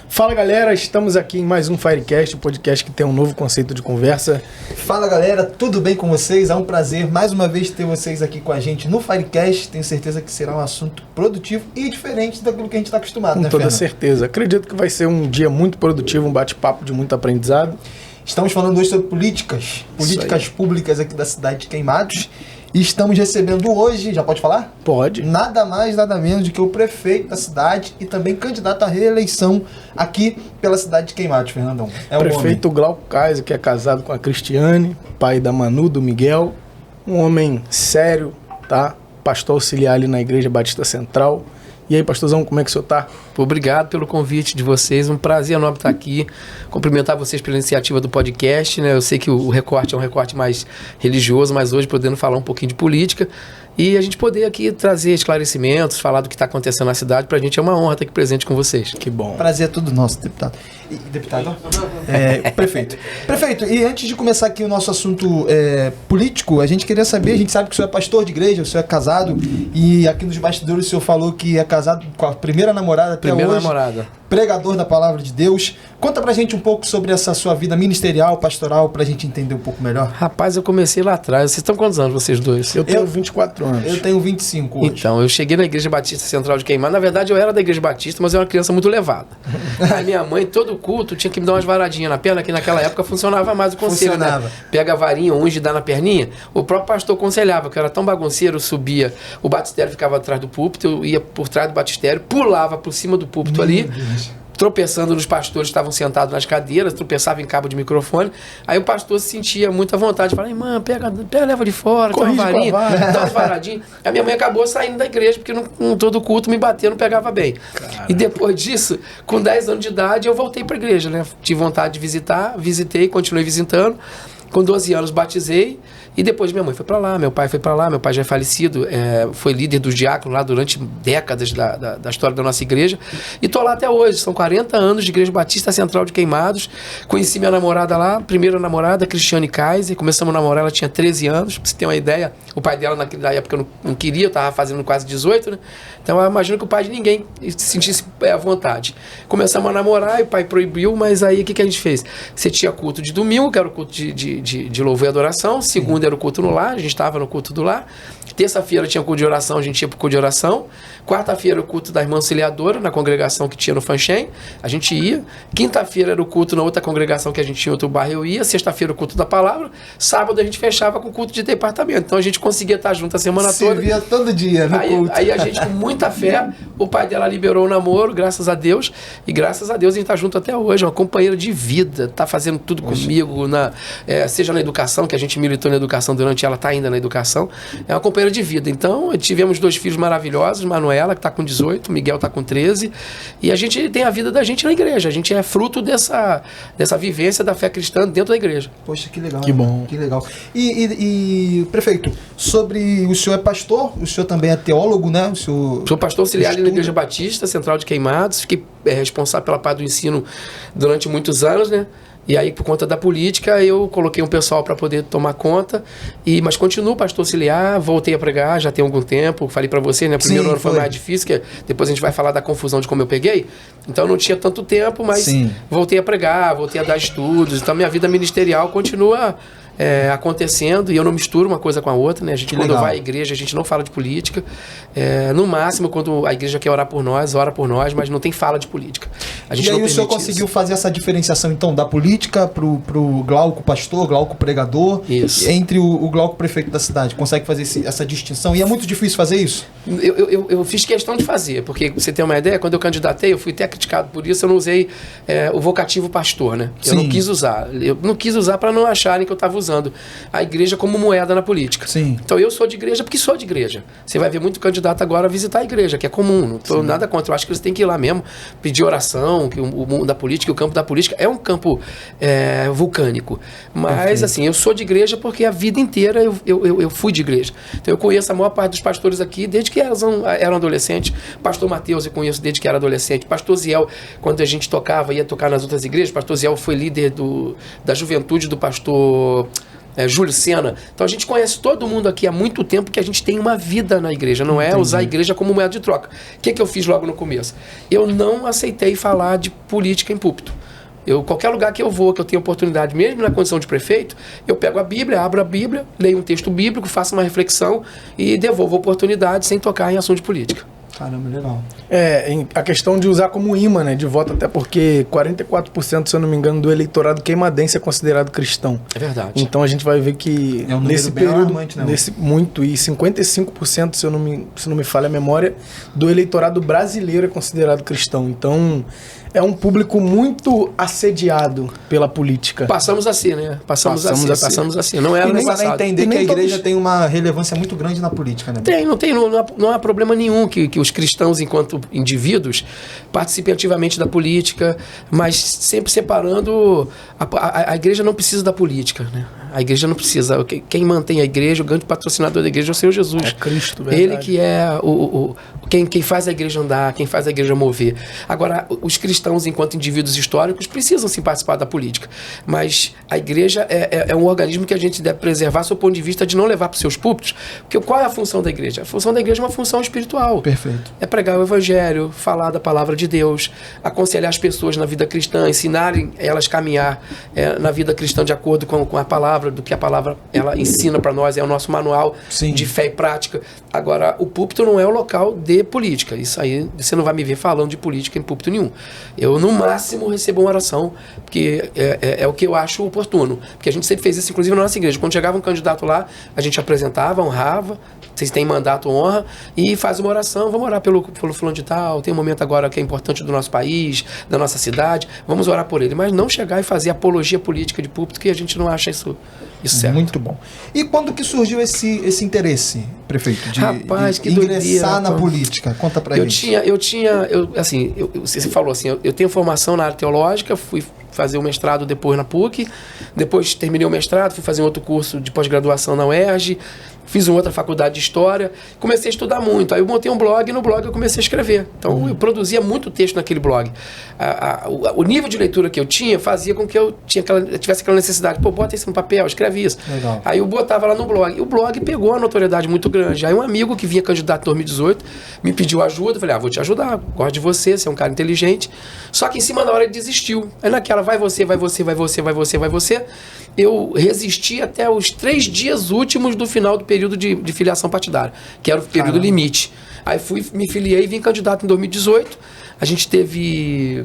Fala galera, estamos aqui em mais um Firecast, um podcast que tem um novo conceito de conversa. Fala galera, tudo bem com vocês? É um prazer mais uma vez ter vocês aqui com a gente no Firecast. Tenho certeza que será um assunto produtivo e diferente daquilo que a gente está acostumado, Com toda certeza. Acredito que vai ser um dia muito produtivo, um bate-papo de muito aprendizado. Estamos falando hoje sobre políticas públicas aqui da cidade de Queimados. E estamos recebendo hoje, já pode falar? Pode. Nada mais, nada menos do que o prefeito da cidade e também candidato à reeleição aqui pela cidade de Queimados, Fernandão. É o prefeito Glauco Kaiser, que é casado com a Cristiane, pai da Manu, do Miguel. Um homem sério, tá? Pastor auxiliar ali na Igreja Batista Central. E aí, pastorzão, como é que o senhor tá? Obrigado pelo convite de vocês, um prazer enorme estar aqui, cumprimentar vocês pela iniciativa do podcast, né? Eu sei que o recorte é um recorte mais religioso, mas hoje podendo falar um pouquinho de política e a gente poder aqui trazer esclarecimentos, falar do que está acontecendo na cidade, pra gente é uma honra estar aqui presente com vocês. Que bom. Prazer é tudo nosso, deputado. Deputado? Prefeito. Prefeito, e antes de começar aqui o nosso assunto político, a gente queria saber, a gente sabe que o senhor é pastor de igreja, o senhor é casado, e aqui nos bastidores o senhor falou que é casado com a primeira namorada até Primeira hoje. namorada. Pregador da palavra de Deus. Conta pra gente um pouco sobre essa sua vida ministerial, pastoral, pra gente entender um pouco melhor. Rapaz, eu comecei lá atrás. Vocês estão quantos anos, vocês dois? Eu tenho 24 anos. Eu tenho 25 hoje. Então, eu cheguei na Igreja Batista Central de Queimados. Na verdade, eu era da Igreja Batista, mas eu era uma criança muito levada. A minha mãe, todo culto, tinha que me dar umas varadinhas na perna, que naquela época funcionava mais o conselho, né? Pega a varinha, unge e dá na perninha. O próprio pastor aconselhava, que eu era tão bagunceiro, eu subia, o batistério ficava atrás do púlpito, eu ia por trás do batistério, pulava por cima do púlpito ali, tropeçando nos pastores que estavam sentados nas cadeiras, tropeçava em cabo de microfone. Aí o pastor se sentia muita vontade de falar: irmã, pega, leva de fora, tem uma varinha, dá umas varadinhas. A minha mãe acabou saindo da igreja, porque não todo culto me bater, não pegava bem. Cara. E depois disso, com 10 anos de idade, eu voltei para a igreja, né? Tive vontade de visitar, visitei, continuei visitando. Com 12 anos batizei e depois minha mãe foi para lá, meu pai foi para lá, meu pai já é falecido, foi líder dos diáconos lá durante décadas da história da nossa igreja e tô lá até hoje, são 40 anos de Igreja Batista Central de Queimados. Conheci minha namorada lá, primeira namorada, Cristiane Kaiser, começamos a namorar, ela tinha 13 anos, pra você ter uma ideia, o pai dela naquela época não queria, eu tava fazendo quase 18, né? Então eu imagino que o pai de ninguém se sentisse à vontade. Começamos a namorar e o pai proibiu, mas aí o que a gente fez? Você tinha culto de domingo, que era o culto de louvor e adoração. Segunda era o culto no lar, a gente estava no culto do lar. Terça-feira tinha o culto de oração, a gente ia para o culto de oração. Quarta-feira o culto da irmã auxiliadora, na congregação que tinha no Fanchen, a gente ia. Quinta-feira era o culto na outra congregação que a gente tinha em outro bairro, eu ia. Sexta-feira o culto da palavra. Sábado a gente fechava com o culto de departamento. Então a gente conseguia estar junto a semana toda. Se via todo dia no culto. Aí a gente, com muita fé, o pai dela liberou o namoro, graças a Deus. E graças a Deus a gente está junto até hoje. É uma companheira de vida, está fazendo tudo comigo, seja na educação, que a gente militou na educação durante ela, está ainda na educação. É uma companheira de vida. Então, tivemos 2 filhos maravilhosos, Manuela, que está com 18, Miguel está com 13, e a gente tem a vida da gente na igreja. A gente é fruto dessa vivência da fé cristã dentro da igreja. Poxa, que legal. Que bom. Que legal. E prefeito, sobre o senhor é pastor, o senhor também é teólogo, né? Sou pastor auxiliar ali na Igreja Batista Central de Queimados, fiquei responsável pela parte do ensino durante muitos anos, né? E aí, por conta da política, eu coloquei um pessoal para poder tomar conta, mas continuo pastor auxiliar, voltei a pregar, já tem algum tempo, falei para você, né? Primeiro ano foi mais difícil, que depois a gente vai falar da confusão de como eu peguei, então não tinha tanto tempo, mas voltei a pregar, voltei a dar estudos, então minha vida ministerial continua acontecendo e eu não misturo uma coisa com a outra, né? A gente, quando vai à igreja, a gente não fala de política. No máximo, quando a igreja quer orar por nós, ora por nós, mas não tem fala de política. A gente e aí o senhor conseguiu fazer essa diferenciação, então, da política pro Glauco pastor, Glauco pregador, entre o Glauco prefeito da cidade? Consegue fazer essa distinção? E é muito difícil fazer isso? Eu fiz questão de fazer, porque, pra você ter uma ideia, quando eu candidatei, eu fui até criticado por isso, eu não usei o vocativo pastor, né? Eu não quis usar. Eu não quis usar para não acharem que eu estava usando a igreja como moeda na política. Sim. Então eu sou de igreja porque sou de igreja. Você vai ver muito candidato agora a visitar a igreja, que é comum. Não estou nada contra. Eu acho que eles têm que ir lá mesmo, pedir oração, que o mundo da política, o campo da política é um campo vulcânico. Mas assim, eu sou de igreja porque a vida inteira eu fui de igreja. Então eu conheço a maior parte dos pastores aqui desde que eram adolescentes. Pastor Mateus eu conheço desde que era adolescente. Pastor Ziel, quando a gente ia tocar nas outras igrejas, Pastor Ziel foi líder da juventude do pastor Júlio Sena. Então a gente conhece todo mundo aqui há muito tempo, que a gente tem uma vida na igreja, não é usar a igreja como moeda de troca. O que eu fiz logo no começo? Eu não aceitei falar de política em púlpito. Qualquer lugar que eu vou, que eu tenho oportunidade, mesmo na condição de prefeito, eu pego a Bíblia, abro a Bíblia, leio um texto bíblico, faço uma reflexão e devolvo a oportunidade sem tocar em assunto de política. Caramba, legal. A questão de usar como imã, né, de voto, até porque 44%, se eu não me engano, do eleitorado queimadense é considerado cristão. É verdade. Então a gente vai ver que nesse período, alarmante, né? muito, e 55%, se não me falha a memória, do eleitorado brasileiro é considerado cristão. Então é um público muito assediado pela política. Passamos assim, né? Passamos assim. Não era nem passado. Entender que a igreja tem uma relevância muito grande na política, né? Não há problema nenhum que os cristãos, enquanto indivíduos, participem ativamente da política, mas sempre separando. A igreja não precisa da política, né? A igreja não precisa. Quem mantém a igreja, o grande patrocinador da igreja é o Senhor Jesus. É Cristo, verdade. Ele que é quem faz a igreja andar, quem faz a igreja mover. Agora, os cristãos, enquanto indivíduos históricos, precisam sim participar da política. Mas a igreja é um organismo que a gente deve preservar sob o ponto de vista de não levar para os seus púlpitos. Porque qual é a função da igreja? A função da igreja é uma função espiritual. Perfeito. É pregar o evangelho, falar da palavra de Deus, aconselhar as pessoas na vida cristã, ensinarem elas a caminhar na vida cristã de acordo com a palavra, do que a palavra ela ensina para nós, é o nosso manual de fé e prática. Agora, o púlpito não é o local de política. Isso aí, você não vai me ver falando de política em púlpito nenhum. Eu, no máximo, recebo uma oração, porque é o que eu acho oportuno. Porque a gente sempre fez isso, inclusive na nossa igreja. Quando chegava um candidato lá, a gente apresentava, honrava, vocês têm mandato, honra, e faz uma oração, vamos orar pelo fulano de tal, tem um momento agora que é importante do nosso país, da nossa cidade, vamos orar por ele, mas não chegar e fazer apologia política de púlpito, que a gente não acha isso certo. Muito bom. E quando que surgiu esse interesse, prefeito, de doideira, ingressar na política? Conta pra gente. Você falou assim, eu tenho formação na área teológica, fui fazer o mestrado depois na PUC, depois terminei o mestrado, fui fazer um outro curso de pós-graduação na UERJ, fiz uma outra faculdade de História, comecei a estudar muito. Aí eu montei um blog e no blog eu comecei a escrever. Então eu produzia muito texto naquele blog. O nível de leitura que eu tinha fazia com que eu tivesse aquela necessidade. Bota isso no papel, escreve isso. Legal. Aí eu botava lá no blog. E o blog pegou uma notoriedade muito grande. Aí um amigo que vinha candidato em 2018 me pediu ajuda. Eu falei, vou te ajudar, gosto de você é um cara inteligente. Só que em cima da hora ele desistiu. Aí naquela, vai você. Eu resisti até os 3 dias últimos do final do período de filiação partidária, que era o período limite. Aí me filiei e vim candidato em 2018. A gente teve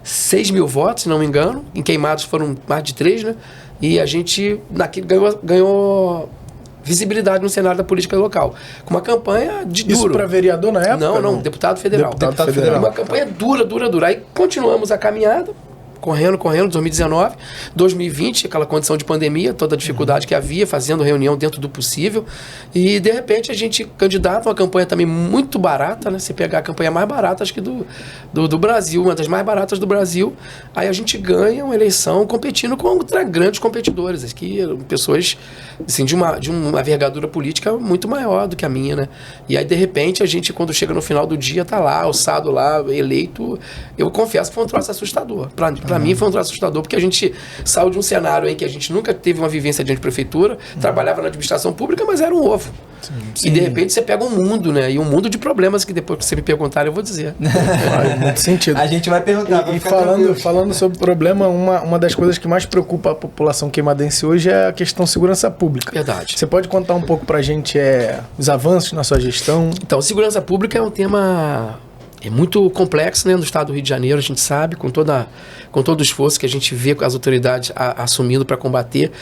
6 mil votos, se não me engano. Em Queimados foram mais de 3, né? E a gente ganhou visibilidade no cenário da política local. Com uma campanha de duro. Isso para vereador na época? Não, deputado federal. Deputado federal. Uma campanha dura. Aí continuamos a caminhada. Correndo, 2019, 2020, aquela condição de pandemia, toda a dificuldade que havia, fazendo reunião dentro do possível, e de repente a gente candidata uma campanha também muito barata, né? Você pegar a campanha mais barata, acho que do Brasil, uma das mais baratas do Brasil, aí a gente ganha uma eleição competindo contra grandes competidores, aqui, pessoas assim, de uma envergadura política muito maior do que a minha, né? E aí de repente a gente, quando chega no final do dia, tá lá, alçado lá, eleito. Eu confesso que foi um troço assustador. Para mim foi um troço assustador, porque a gente saiu de um cenário em que a gente nunca teve uma vivência diante de prefeitura, trabalhava na administração pública, mas era um ovo. Sim. E de repente você pega um mundo, né? E um mundo de problemas que depois que você me perguntar eu vou dizer. Faz muito sentido. A gente vai perguntar. E falando sobre problema, uma das coisas que mais preocupa a população queimadense hoje é a questão de segurança pública. Verdade. Você pode contar um pouco pra gente os avanços na sua gestão? Então, segurança pública é um tema muito complexo, né, no estado do Rio de Janeiro, a gente sabe, com todo o esforço que a gente vê as autoridades assumindo para combater.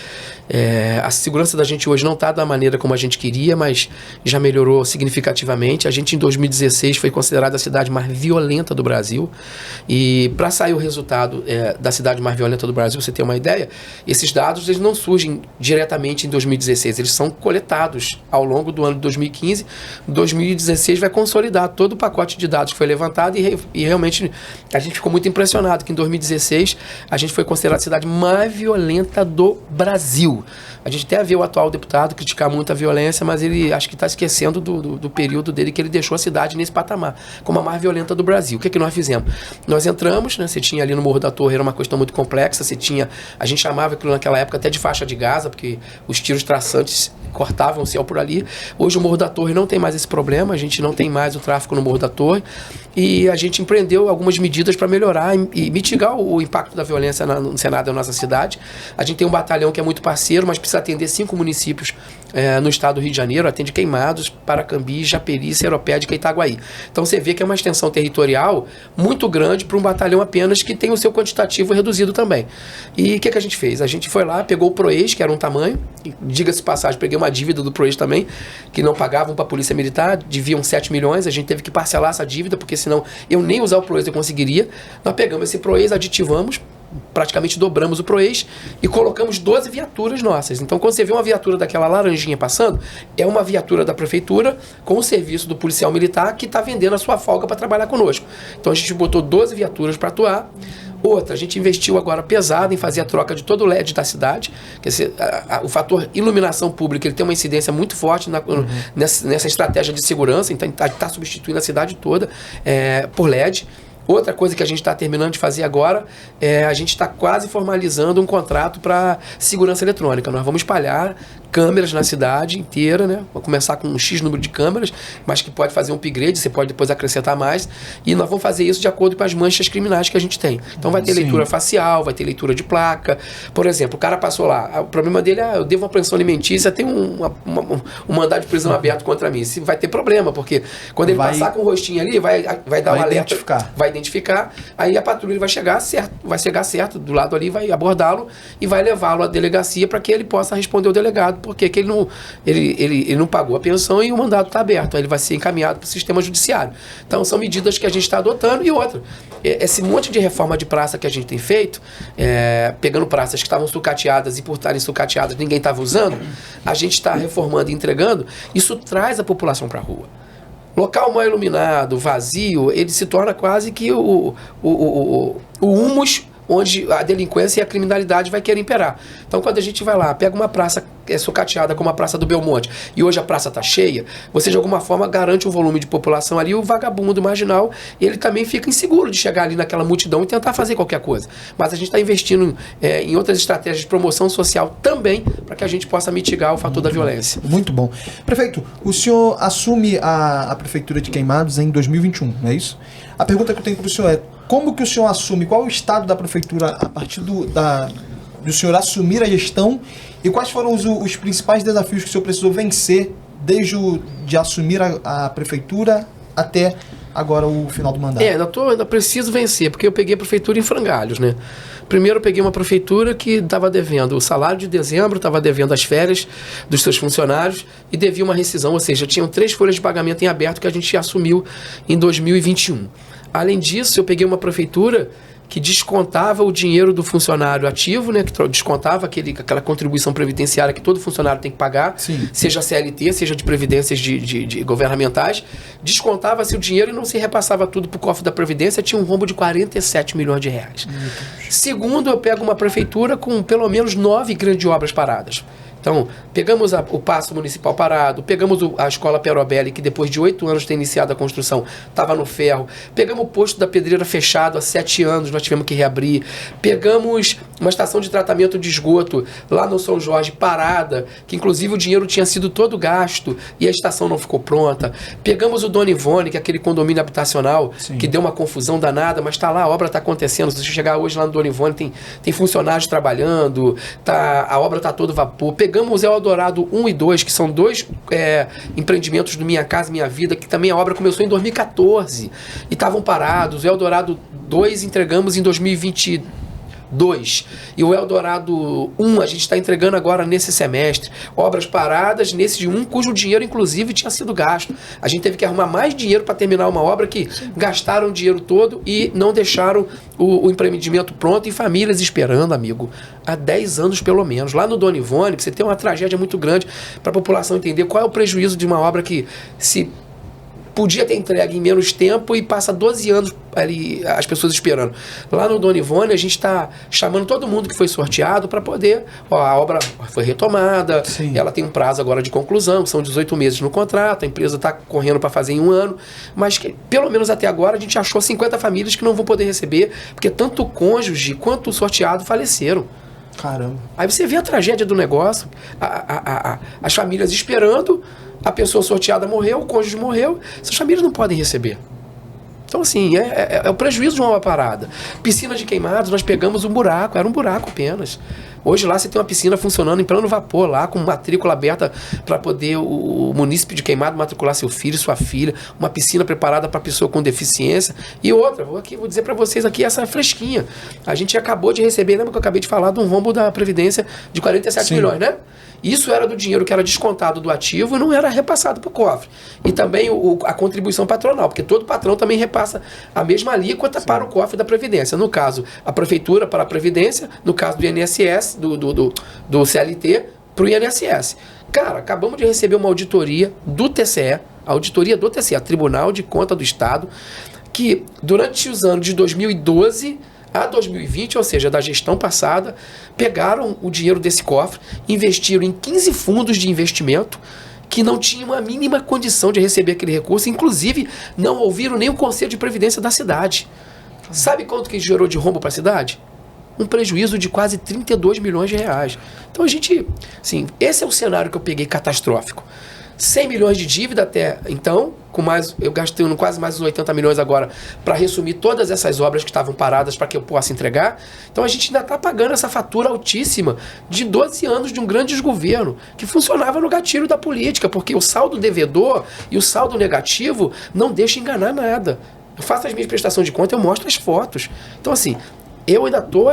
A segurança da gente hoje não está da maneira como a gente queria, mas já melhorou significativamente. A gente, em 2016, foi considerada a cidade mais violenta do Brasil. E para sair o resultado da cidade mais violenta do Brasil, você ter uma ideia, esses dados eles não surgem diretamente em 2016, eles são coletados ao longo do ano de 2015. 2016 vai consolidar todo o pacote de dados que foi foi levantado e realmente a gente ficou muito impressionado que em 2016 a gente foi considerada a cidade mais violenta do Brasil. A gente até vê o atual deputado criticar muito a violência, mas ele acho que está esquecendo do período dele que ele deixou a cidade nesse patamar, como a mais violenta do Brasil. O que nós fizemos? Nós entramos, né, você tinha ali no Morro da Torre, era uma questão muito complexa, a gente chamava aquilo naquela época até de faixa de Gaza, porque os tiros traçantes cortavam o céu por ali. Hoje o Morro da Torre não tem mais esse problema, a gente não tem mais o tráfico no Morro da Torre, e a gente empreendeu algumas medidas para melhorar e mitigar o impacto da violência no Senado da nossa cidade. A gente tem um batalhão que é muito parceiro, mas precisa atender 5 municípios no estado do Rio de Janeiro, atende Queimados, Paracambi, Japeri, Seropédica e Itaguaí. Então você vê que é uma extensão territorial muito grande para um batalhão apenas que tem o seu quantitativo reduzido também. E o que a gente fez? A gente foi lá, pegou o PROES, que era um tamanho, diga-se passagem, peguei uma dívida do PROES também, que não pagavam para a Polícia Militar, deviam 7 milhões, a gente teve que parcelar essa dívida, porque senão eu nem usar o PROES eu conseguiria. Nós pegamos esse PROES, aditivamos, praticamente dobramos o PROES e colocamos 12 viaturas nossas. Então, quando você vê uma viatura daquela laranjinha passando, é uma viatura da prefeitura com o serviço do policial militar que está vendendo a sua folga para trabalhar conosco. Então, a gente botou 12 viaturas para atuar. Outra, a gente investiu agora pesado em fazer a troca de todo o LED da cidade. Quer dizer, o fator iluminação pública ele tem uma incidência muito forte nessa estratégia de segurança, então está substituindo a cidade toda por LED. Outra coisa que a gente está terminando de fazer agora a gente está quase formalizando um contrato para segurança eletrônica. Nós vamos espalhar câmeras na cidade inteira, né? Vou começar com um X número de câmeras, mas que pode fazer um upgrade, você pode depois acrescentar mais, e nós vamos fazer isso de acordo com as manchas criminais que a gente tem. Então vai ter leitura facial, vai ter leitura de placa. Por exemplo, o cara passou lá, o problema dele é eu devo uma pensão alimentícia, tem um mandado de prisão aberto contra mim. Isso vai ter problema, porque quando ele passar com o rostinho ali, vai dar um alerta, vai identificar, aí a patrulha vai chegar certo do lado ali, vai abordá-lo e vai levá-lo à delegacia para que ele possa responder ao delegado, porque que ele não pagou a pensão e o mandado está aberto, aí ele vai ser encaminhado para o sistema judiciário. Então são medidas que a gente está adotando. E outra, esse monte de reforma de praça que a gente tem feito, pegando praças que estavam sucateadas e por estarem sucateadas ninguém estava usando, a gente está reformando e entregando, isso traz a população para a rua. Local mal iluminado, vazio, ele se torna quase que o humus onde a delinquência e a criminalidade vai querer imperar. Então, quando a gente vai lá, pega uma praça sucateada como a Praça do Belmonte, e hoje a praça está cheia, você de alguma forma garante um volume de população ali, o vagabundo marginal, ele também fica inseguro de chegar ali naquela multidão e tentar fazer qualquer coisa. Mas a gente está investindo em outras estratégias de promoção social também, para que a gente possa mitigar o fator da violência. Muito bom. Prefeito, o senhor assume a Prefeitura de Queimados em 2021, não é isso? A pergunta que eu tenho para o senhor é: como que o senhor assume, qual é o estado da prefeitura a partir do senhor assumir a gestão, e quais foram os principais desafios que o senhor precisou vencer desde de assumir a prefeitura até agora o final do mandato? Ainda preciso vencer, porque eu peguei a prefeitura em frangalhos, né? Primeiro eu peguei uma prefeitura que estava devendo o salário de dezembro, estava devendo as férias dos seus funcionários e devia uma rescisão, ou seja, tinham 3 folhas de pagamento em aberto que a gente assumiu em 2021. Além disso, eu peguei uma prefeitura que descontava o dinheiro do funcionário ativo, né, que descontava aquela contribuição previdenciária que todo funcionário tem que pagar, sim, seja CLT, seja de previdências de governamentais, descontava-se o dinheiro e não se repassava tudo para o cofre da Previdência, tinha um rombo de 47 milhões de reais. Segundo, eu pego uma prefeitura com pelo menos 9 grandes obras paradas. Então, pegamos o Paço Municipal parado, pegamos a Escola Perobelli, que depois de 8 anos de ter iniciado a construção, estava no ferro, pegamos o posto da Pedreira fechado há 7 anos, nós tivemos que reabrir, pegamos uma estação de tratamento de esgoto lá no São Jorge parada, que inclusive o dinheiro tinha sido todo gasto e a estação não ficou pronta, pegamos o Dona Ivone, que é aquele condomínio habitacional, sim, que deu uma confusão danada, mas está lá, a obra está acontecendo. Se você chegar hoje lá no Dona Ivone, tem funcionários trabalhando, a obra está todo vapor. Pegamos o Eldorado 1 e 2, que são 2 empreendimentos do Minha Casa Minha Vida, que também a obra começou em 2014 e estavam parados. O Eldorado 2 entregamos em 2022 e o Eldorado 1 a gente está entregando agora nesse semestre. Obras paradas nesse 1, cujo dinheiro inclusive tinha sido gasto. A gente teve que arrumar mais dinheiro para terminar uma obra que gastaram o dinheiro todo e não deixaram o empreendimento pronto, e famílias esperando, amigo, há 10 anos pelo menos. Lá no Dona Ivone, você tem uma tragédia muito grande para a população entender qual é o prejuízo de uma obra que, se podia ter entregue em menos tempo e passa 12 anos ali as pessoas esperando. Lá no Dona Ivone, a gente está chamando todo mundo que foi sorteado para poder... a obra foi retomada, ela tem um prazo agora de conclusão, que são 18 meses no contrato, a empresa está correndo para fazer em 1 ano, mas que, pelo menos até agora, a gente achou 50 famílias que não vão poder receber, porque tanto o cônjuge quanto o sorteado faleceram. Caramba. Aí você vê a tragédia do negócio, as famílias esperando, a pessoa sorteada morreu, o cônjuge morreu, essas famílias não podem receber. Então, assim, é o prejuízo de uma parada. Piscina de Queimados, nós pegamos um buraco, era um buraco apenas. Hoje lá você tem uma piscina funcionando em pleno vapor, lá com matrícula aberta para poder o munícipe de Queimado matricular seu filho, sua filha, uma piscina preparada para pessoa com deficiência. E outra, vou dizer para vocês aqui, essa é fresquinha. A gente acabou de receber, lembra que eu acabei de falar de um rombo da Previdência de 47 milhões, né? Isso era do dinheiro que era descontado do ativo e não era repassado para o cofre. E também a contribuição patronal, porque todo patrão também repassa a mesma alíquota para o cofre da Previdência. No caso, a Prefeitura para a Previdência, no caso do INSS, do CLT, para o INSS. Cara, acabamos de receber uma auditoria do TCE, Tribunal de Contas do Estado, que durante os anos de 2012... a 2020, ou seja, da gestão passada, pegaram o dinheiro desse cofre, investiram em 15 fundos de investimento que não tinham a mínima condição de receber aquele recurso, inclusive não ouviram nem o Conselho de Previdência da cidade. Sabe quanto que gerou de rombo para a cidade? Um prejuízo de quase 32 milhões de reais. Então a gente, sim, esse é o cenário que eu peguei catastrófico. 100 milhões de dívida até então, eu gastei quase mais uns 80 milhões agora para resumir todas essas obras que estavam paradas para que eu possa entregar. Então a gente ainda está pagando essa fatura altíssima de 12 anos de um grande desgoverno que funcionava no gatilho da política, porque o saldo devedor e o saldo negativo não deixa enganar nada. Eu faço as minhas prestações de conta, eu mostro as fotos. Então assim, eu ainda estou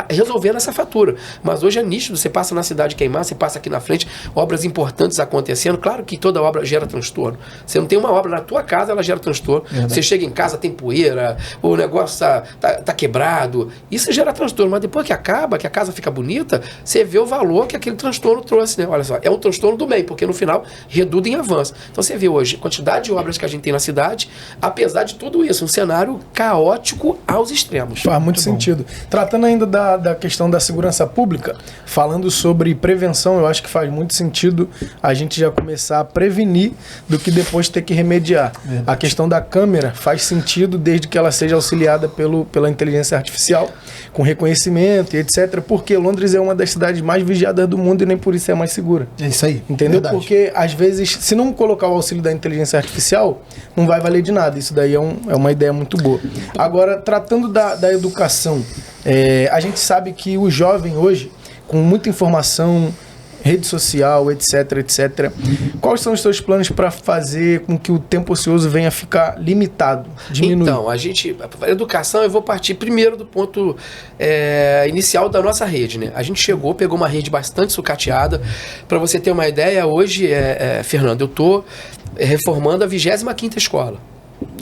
resolvendo essa fatura. Mas hoje é nítido, você passa na cidade de Queimar, você passa aqui na frente, obras importantes acontecendo. Claro que toda obra gera transtorno. Você não tem uma obra na tua casa, ela gera transtorno. Verdade. Você chega em casa, tem poeira, o negócio tá quebrado. Isso gera transtorno. Mas depois que acaba, que a casa fica bonita, você vê o valor que aquele transtorno trouxe, né? Olha só, é um transtorno do bem, porque no final reduz em avanço. Então você vê hoje a quantidade de obras que a gente tem na cidade, apesar de tudo isso, um cenário caótico aos extremos. Faz muito sentido. Tratando ainda da questão da segurança pública, falando sobre prevenção, eu acho que faz muito sentido a gente já começar a prevenir do que depois ter que remediar. Verdade. A questão da câmera faz sentido desde que ela seja auxiliada pela inteligência artificial, com reconhecimento e etc, porque Londres é uma das cidades mais vigiadas do mundo e nem por isso é mais segura. É isso aí. Entendeu? Verdade. Porque às vezes, se não colocar o auxílio da inteligência artificial, não vai valer de nada. Isso daí é uma ideia muito boa. Agora, tratando da educação, a gente sabe que o jovem hoje, com muita informação, rede social, etc, quais são os seus planos para fazer com que o tempo ocioso venha a ficar limitado, diminuir? Então, a educação, eu vou partir primeiro do ponto inicial da nossa rede, né? A gente pegou uma rede bastante sucateada. Para você ter uma ideia, hoje, Fernando, eu estou reformando a 25ª escola.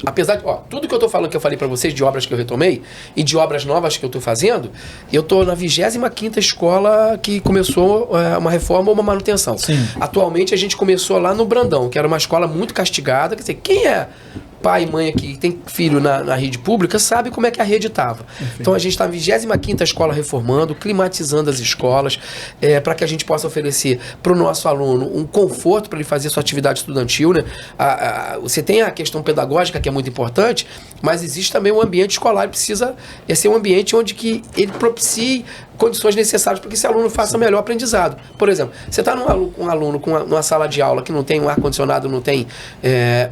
Apesar de, tudo que eu estou falando, que eu falei para vocês, de obras que eu retomei e de obras novas que eu estou fazendo, eu estou na 25ª escola que começou uma reforma ou uma manutenção. Sim. Atualmente a gente começou lá no Brandão, que era uma escola muito castigada. Quer dizer, quem é pai e mãe aqui que tem filho na rede pública sabe como é que a rede estava. Então a gente está na 25ª escola reformando, climatizando as escolas, para que a gente possa oferecer para o nosso aluno um conforto para ele fazer sua atividade estudantil, né? Você tem a questão pedagógica, que é muito importante, mas existe também um ambiente escolar, e precisa ser um ambiente onde que ele propicie condições necessárias para que esse aluno faça melhor aprendizado. Por exemplo, você está um aluno com uma sala de aula que não tem um ar-condicionado, não tem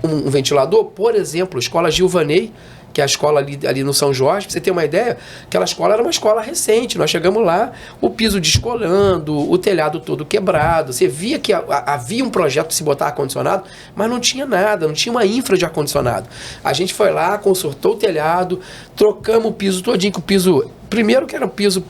um ventilador, por exemplo, Escola Gilvanei, que é a escola ali no São Jorge, pra você ter uma ideia, aquela escola era uma escola recente. Nós chegamos lá, o piso descolando, o telhado todo quebrado. Você via que havia um projeto de se botar ar-condicionado, mas não tinha nada, não tinha uma infra de ar-condicionado. A gente foi lá, consertou o telhado, trocamos o piso todinho, que o piso, primeiro que era um piso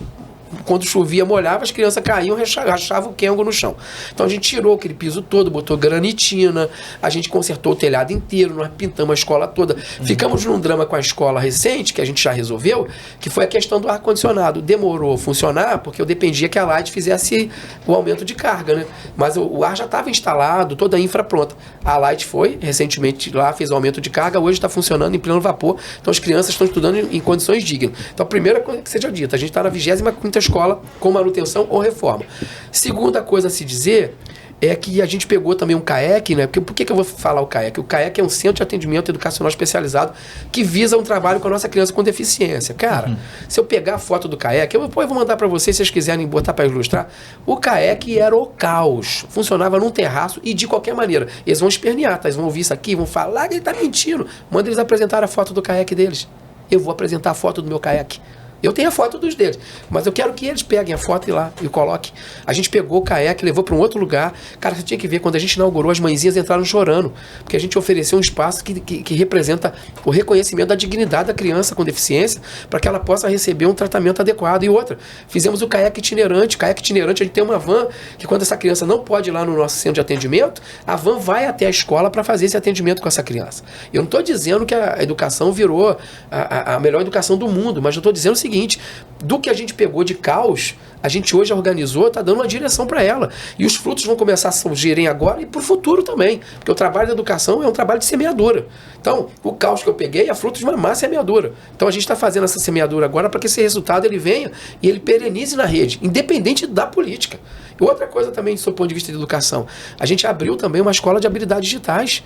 quando chovia, molhava, as crianças caíam, rachavam o quengo no chão. Então a gente tirou aquele piso todo, botou granitina, a gente consertou o telhado inteiro, nós pintamos a escola toda. Ficamos num drama com a escola recente, que a gente já resolveu, que foi a questão do ar-condicionado. Demorou a funcionar, porque eu dependia que a Light fizesse o aumento de carga, né? Mas o ar já estava instalado, toda a infra pronta. A Light foi, recentemente lá, fez o aumento de carga, hoje está funcionando em pleno vapor, então as crianças estão estudando em condições dignas. Então a primeira coisa que seja dita, a gente está na 25ª escola com manutenção ou reforma. Segunda coisa a se dizer é que a gente pegou também um CAEC, né? Por que eu vou falar o CAEC? O CAEC é um Centro de Atendimento Educacional Especializado que visa um trabalho com a nossa criança com deficiência. Cara, se eu pegar a foto do CAEC, eu vou mandar para vocês, se vocês quiserem botar para ilustrar. O CAEC era o caos. Funcionava num terraço e de qualquer maneira. Eles vão espernear, tá? Eles vão ouvir isso aqui, vão falar que ele tá mentindo. Manda eles apresentar a foto do CAEC deles. Eu vou apresentar a foto do meu CAEC. Eu tenho a foto dos deles, mas eu quero que eles peguem a foto e lá e coloquem. A gente pegou o CAEC, levou para um outro lugar. Cara, você tinha que ver, quando a gente inaugurou, as mãezinhas entraram chorando, porque a gente ofereceu um espaço que representa o reconhecimento da dignidade da criança com deficiência, para que ela possa receber um tratamento adequado. E outra, fizemos o CAEC itinerante. CAEC itinerante, a gente tem uma van que, quando essa criança não pode ir lá no nosso centro de atendimento, a van vai até a escola para fazer esse atendimento com essa criança. Eu não estou dizendo que a educação virou a melhor educação do mundo, mas eu estou dizendo o seguinte: do que a gente pegou de caos, a gente hoje organizou, está dando uma direção para ela. E os frutos vão começar a surgirem agora e para o futuro também. Porque o trabalho da educação é um trabalho de semeadura. Então, o caos que eu peguei é fruto de uma má semeadura. Então, a gente está fazendo essa semeadura agora para que esse resultado ele venha e ele perenize na rede, independente da política. E outra coisa também, do seu ponto de vista de educação, a gente abriu também uma escola de habilidades digitais.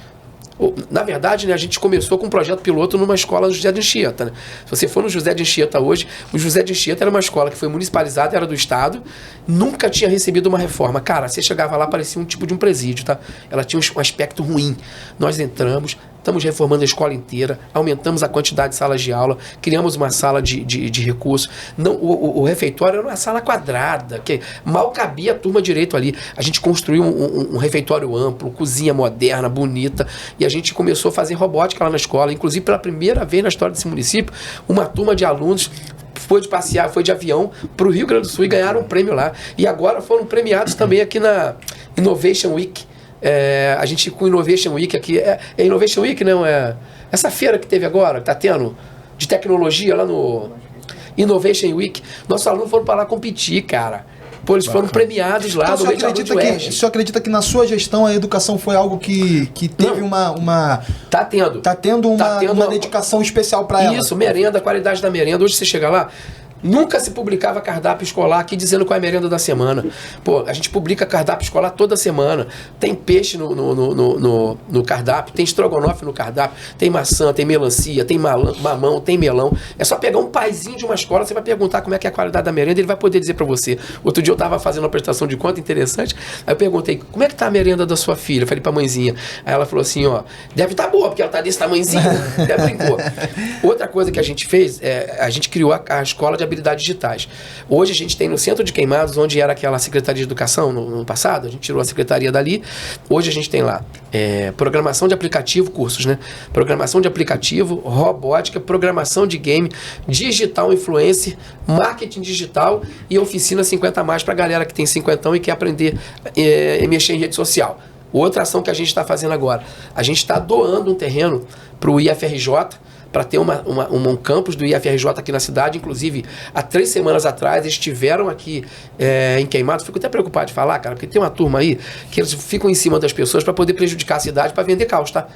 Na verdade, né, a gente começou com um projeto piloto numa escola do José de Anchieta, né? Se você for no José de Anchieta hoje, o José de Anchieta era uma escola que foi municipalizada, era do Estado, nunca tinha recebido uma reforma. Cara, você chegava lá, parecia um tipo de um presídio, tá? Ela tinha um aspecto ruim. Nós entramos, estamos reformando a escola inteira, aumentamos a quantidade de salas de aula, criamos uma sala de recurso. Não, o refeitório era uma sala quadrada, que mal cabia a turma direito ali. A gente construiu um refeitório amplo, cozinha moderna, bonita, e a gente começou a fazer robótica lá na escola. Inclusive, pela primeira vez na história desse município, uma turma de alunos foi de passear, foi de avião para o Rio Grande do Sul e ganharam um prêmio lá. E agora foram premiados também aqui na Innovation Week. A gente com Innovation Week aqui, é Innovation Week, não é? Essa feira que teve agora, que tá tendo, de tecnologia lá no Innovation Week, nossos alunos foram para lá competir, cara. Pô, eles foram premiados lá. Então, o senhor acredita que na sua gestão a educação foi algo que teve uma... Tá tendo. Tá tendo uma dedicação especial para ela. Isso, merenda, a qualidade da merenda. Hoje você chega lá, nunca se publicava cardápio escolar aqui dizendo qual é a merenda da semana. Pô, a gente publica cardápio escolar toda semana. Tem peixe no cardápio, tem estrogonofe no cardápio, tem maçã, tem melancia, tem mamão, tem melão. É só pegar um paizinho de uma escola, você vai perguntar como é que é a qualidade da merenda, ele vai poder dizer para você. Outro dia eu estava fazendo uma prestação de conta interessante, aí eu perguntei, como é que tá a merenda da sua filha? Eu falei pra mãezinha. Aí ela falou assim, ó, deve estar boa, porque ela tá desse tamanhozinho. Ela brincou. Outra coisa que a gente fez, a gente criou a escola de habilidades digitais. Hoje a gente tem no Centro de Queimados, onde era aquela Secretaria de Educação no passado, a gente tirou a secretaria dali. Hoje a gente tem lá programação de aplicativo, cursos, né? Programação de aplicativo, robótica, programação de game, digital influencer, marketing digital e oficina 50+ para a galera que tem 50 e quer aprender a mexer em rede social. Outra ação que a gente está fazendo agora, a gente está doando um terreno para o IFRJ, para ter um campus do IFRJ aqui na cidade. Inclusive, há 3 semanas atrás, eles estiveram aqui em Queimados. Fico até preocupado de falar, cara, porque tem uma turma aí que eles ficam em cima das pessoas para poder prejudicar a cidade, para vender caos, tá?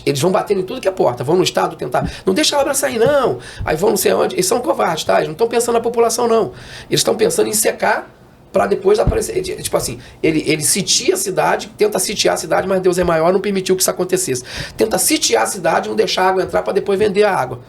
Eles vão batendo em tudo que é porta, vão no Estado tentar, não deixa a obra sair não, aí vão não sei onde, eles são covardes, tá? Eles não estão pensando na população não, eles estão pensando em secar para depois aparecer, tipo assim, ele sitia a cidade, tenta sitiar a cidade, mas Deus é maior, não permitiu que isso acontecesse. Tenta sitiar a cidade, não deixar a água entrar para depois vender a água.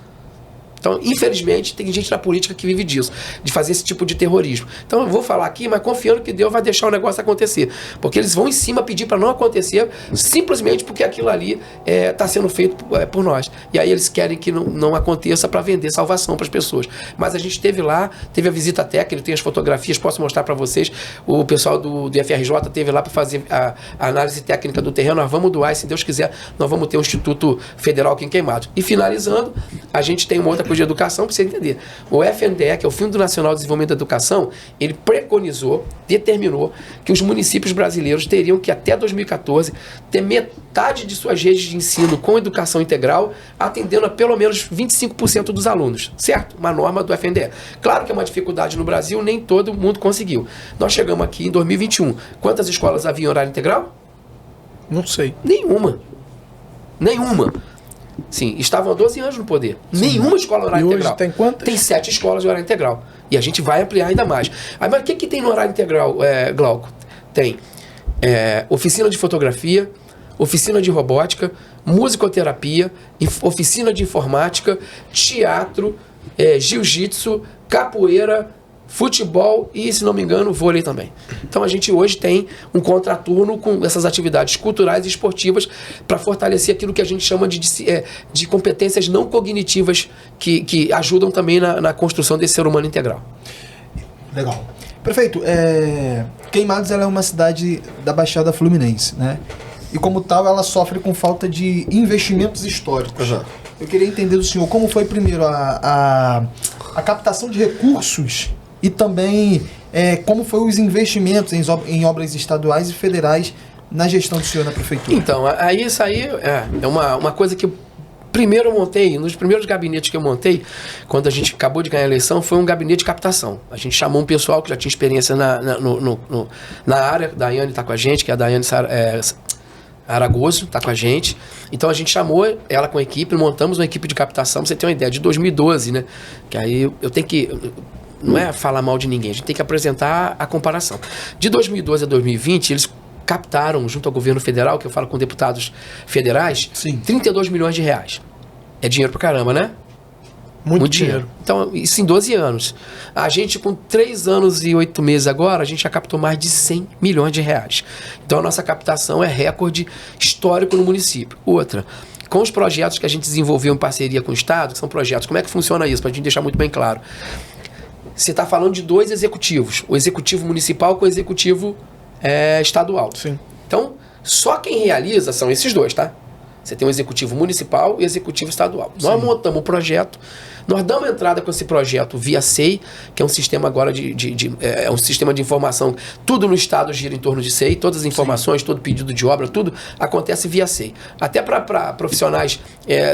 Então, infelizmente, tem gente na política que vive disso, de fazer esse tipo de terrorismo. Então, eu vou falar aqui, mas confiando que Deus vai deixar o negócio acontecer. Porque eles vão em cima pedir para não acontecer, simplesmente porque aquilo ali está sendo feito por nós. E aí eles querem que não aconteça para vender salvação para as pessoas. Mas a gente esteve lá, teve a visita técnica, tem as fotografias, posso mostrar para vocês. O pessoal do FRJ esteve lá para fazer a análise técnica do terreno. Nós vamos doar e, se Deus quiser, nós vamos ter um Instituto Federal aqui em Queimados. E finalizando, a gente tem uma outra coisa de educação, para você entender. O FNDE, que é o Fundo Nacional de Desenvolvimento da Educação, ele preconizou, determinou que os municípios brasileiros teriam que, até 2014, ter metade de suas redes de ensino com educação integral, atendendo a pelo menos 25% dos alunos, certo? Uma norma do FNDE. Claro que é uma dificuldade no Brasil, nem todo mundo conseguiu. Nós chegamos aqui em 2021. Quantas escolas havia em horário integral? Não sei. Nenhuma. Sim, estavam há 12 anos no poder. Sim. Nenhuma escola horário integral. Hoje tem quantas? Tem 7 escolas de horário integral. E a gente vai ampliar ainda mais. Aí, mas o que tem no horário integral, Glauco? Tem oficina de fotografia, oficina de robótica, musicoterapia, oficina de informática, teatro, jiu-jitsu, capoeira, futebol e, se não me engano, vôlei também. Então a gente hoje tem um contraturno com essas atividades culturais e esportivas para fortalecer aquilo que a gente chama de competências não cognitivas que ajudam também na construção desse ser humano integral. Legal. Prefeito, Queimados ela é uma cidade da Baixada Fluminense, né? E como tal, ela sofre com falta de investimentos históricos. Uhum. Eu queria entender do senhor como foi primeiro a captação de recursos e também como foi os investimentos em obras estaduais e federais na gestão do senhor na prefeitura. Então, isso aí é uma coisa que primeiro eu montei, nos primeiros gabinetes que eu montei, quando a gente acabou de ganhar a eleição, foi um gabinete de captação. A gente chamou um pessoal que já tinha experiência na área, a Daiane está com a gente, que é a Daiane Aragoso, está com a gente. Então a gente chamou ela com a equipe, montamos uma equipe de captação, pra você ter uma ideia, de 2012, né? Que aí eu tenho que... Não é falar mal de ninguém, a gente tem que apresentar a comparação. De 2012 a 2020, eles captaram, junto ao governo federal, que eu falo com deputados federais, Sim. 32 milhões de reais. É dinheiro pra caramba, né? Muito dinheiro. Então, isso em 12 anos. A gente, com 3 anos e 8 meses agora, a gente já captou mais de 100 milhões de reais. Então, a nossa captação é recorde histórico no município. Outra, com os projetos que a gente desenvolveu em parceria com o Estado, que são projetos, como é que funciona isso? Para a gente deixar muito bem claro. Você está falando de 2 executivos, o executivo municipal com o executivo estadual. Sim. Então, só quem realiza são esses 2, tá? Você tem o executivo municipal e o executivo estadual. Sim. Nós montamos o projeto, nós damos entrada com esse projeto via SEI, que é um sistema agora um sistema de informação, tudo no estado gira em torno de SEI, todas as informações, Sim. todo pedido de obra, tudo acontece via SEI. Até para profissionais